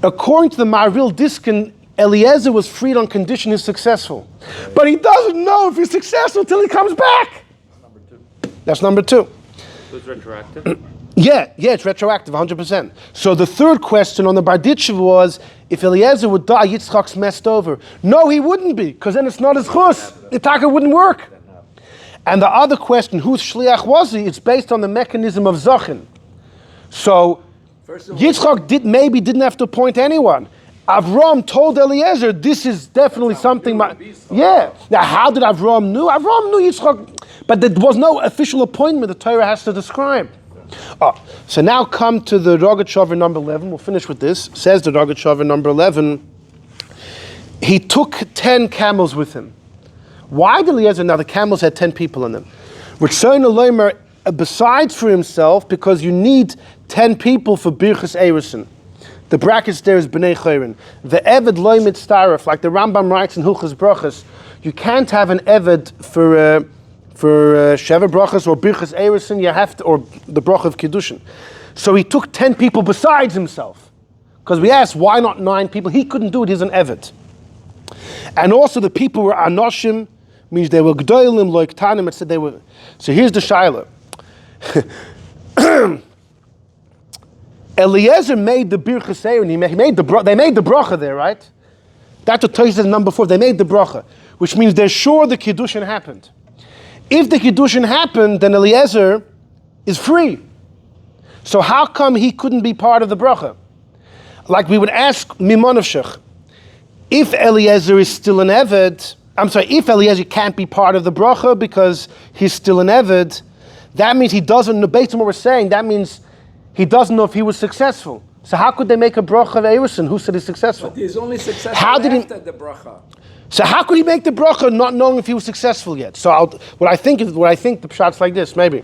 According to the Maril Diskin, Eliezer was freed on condition he's successful. But he doesn't know if he's successful till he comes back. That's number two. So it's retroactive? Yeah, it's retroactive, 100%. So the third question on the Barditchev was, if Eliezer would die, Yitzchok's messed over. No, he wouldn't be, because then it's not his chus. The taka wouldn't work. And the other question, whose Shliach was he? It's based on the mechanism of Zachin. So Yitzchok didn't have to appoint anyone. Avraham told Eliezer, this is definitely something. Yeah. Now, how did Avraham knew? Avraham knew Yitzchok, but there was no official appointment the Torah has to describe. So now come to the Rogachover number 11. We'll finish with this. Says the Rogachover number 11. He took 10 camels with him. Why did Eliezer? Now the camels had 10 people in them. Ritzoin Elomer, besides for himself, because you need 10 people for Birchas Eirison. The brackets there is B'nai Chayrin. The Eved Loy Mitztaref, like the Rambam writes in Hilchos Brachos, you can't have an Eved for Sheva Brachos or Birchas Eirison, you have to, or the Brach of Kiddushin. So he took 10 people besides himself. Because we asked, why not 9 people? He couldn't do it, he's an Eved. And also the people were Anoshim, means they were Gdoilim, Loiktanim, it said they were. So here's the Shaila. Eliezer made the Birchas Eirison, they made the bracha there, right? That's what Torah says in number 4, they made the bracha, which means they're sure the Kiddushin happened. If the Kiddushin happened, then Eliezer is free. So how come he couldn't be part of the bracha? Like we would ask Mimonavshach, if Eliezer is still an Eved, if Eliezer can't be part of the bracha because he's still an Eved, that means he doesn't know, based on what we're saying, that means he doesn't know if he was successful. So how could they make a bracha of Eirison? Who said he's successful? But he's only successful after the bracha. So how could he make the bracha not knowing if he was successful yet? So what I think the pshat's like this, maybe.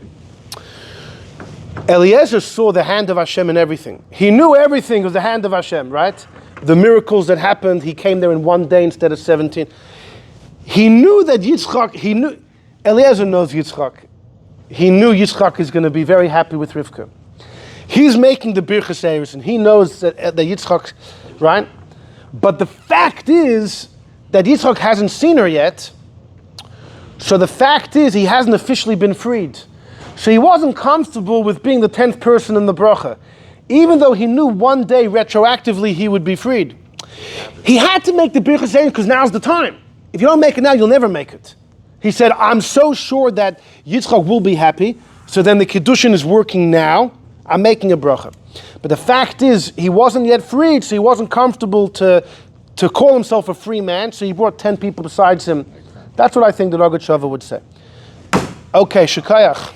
Eliezer saw the hand of Hashem in everything. He knew everything was the hand of Hashem, right? The miracles that happened, he came there in one day instead of 17. He knew that Eliezer knows Yitzchok. He knew Yitzchok is going to be very happy with Rivkah. He's making the Birchas Eirison. He knows that Yitzchok, right? But the fact is that Yitzchok hasn't seen her yet. So the fact is he hasn't officially been freed. So he wasn't comfortable with being the 10th person in the bracha. Even though he knew one day retroactively he would be freed. He had to make the birchas because now's the time. If you don't make it now, you'll never make it. He said, I'm so sure that Yitzchok will be happy, so then the Kiddushin is working now, I'm making a bracha. But the fact is, he wasn't yet freed, so he wasn't comfortable to call himself a free man, so he brought 10 people besides him. That's what I think the Rogat Shava would say. Okay, Shekayach.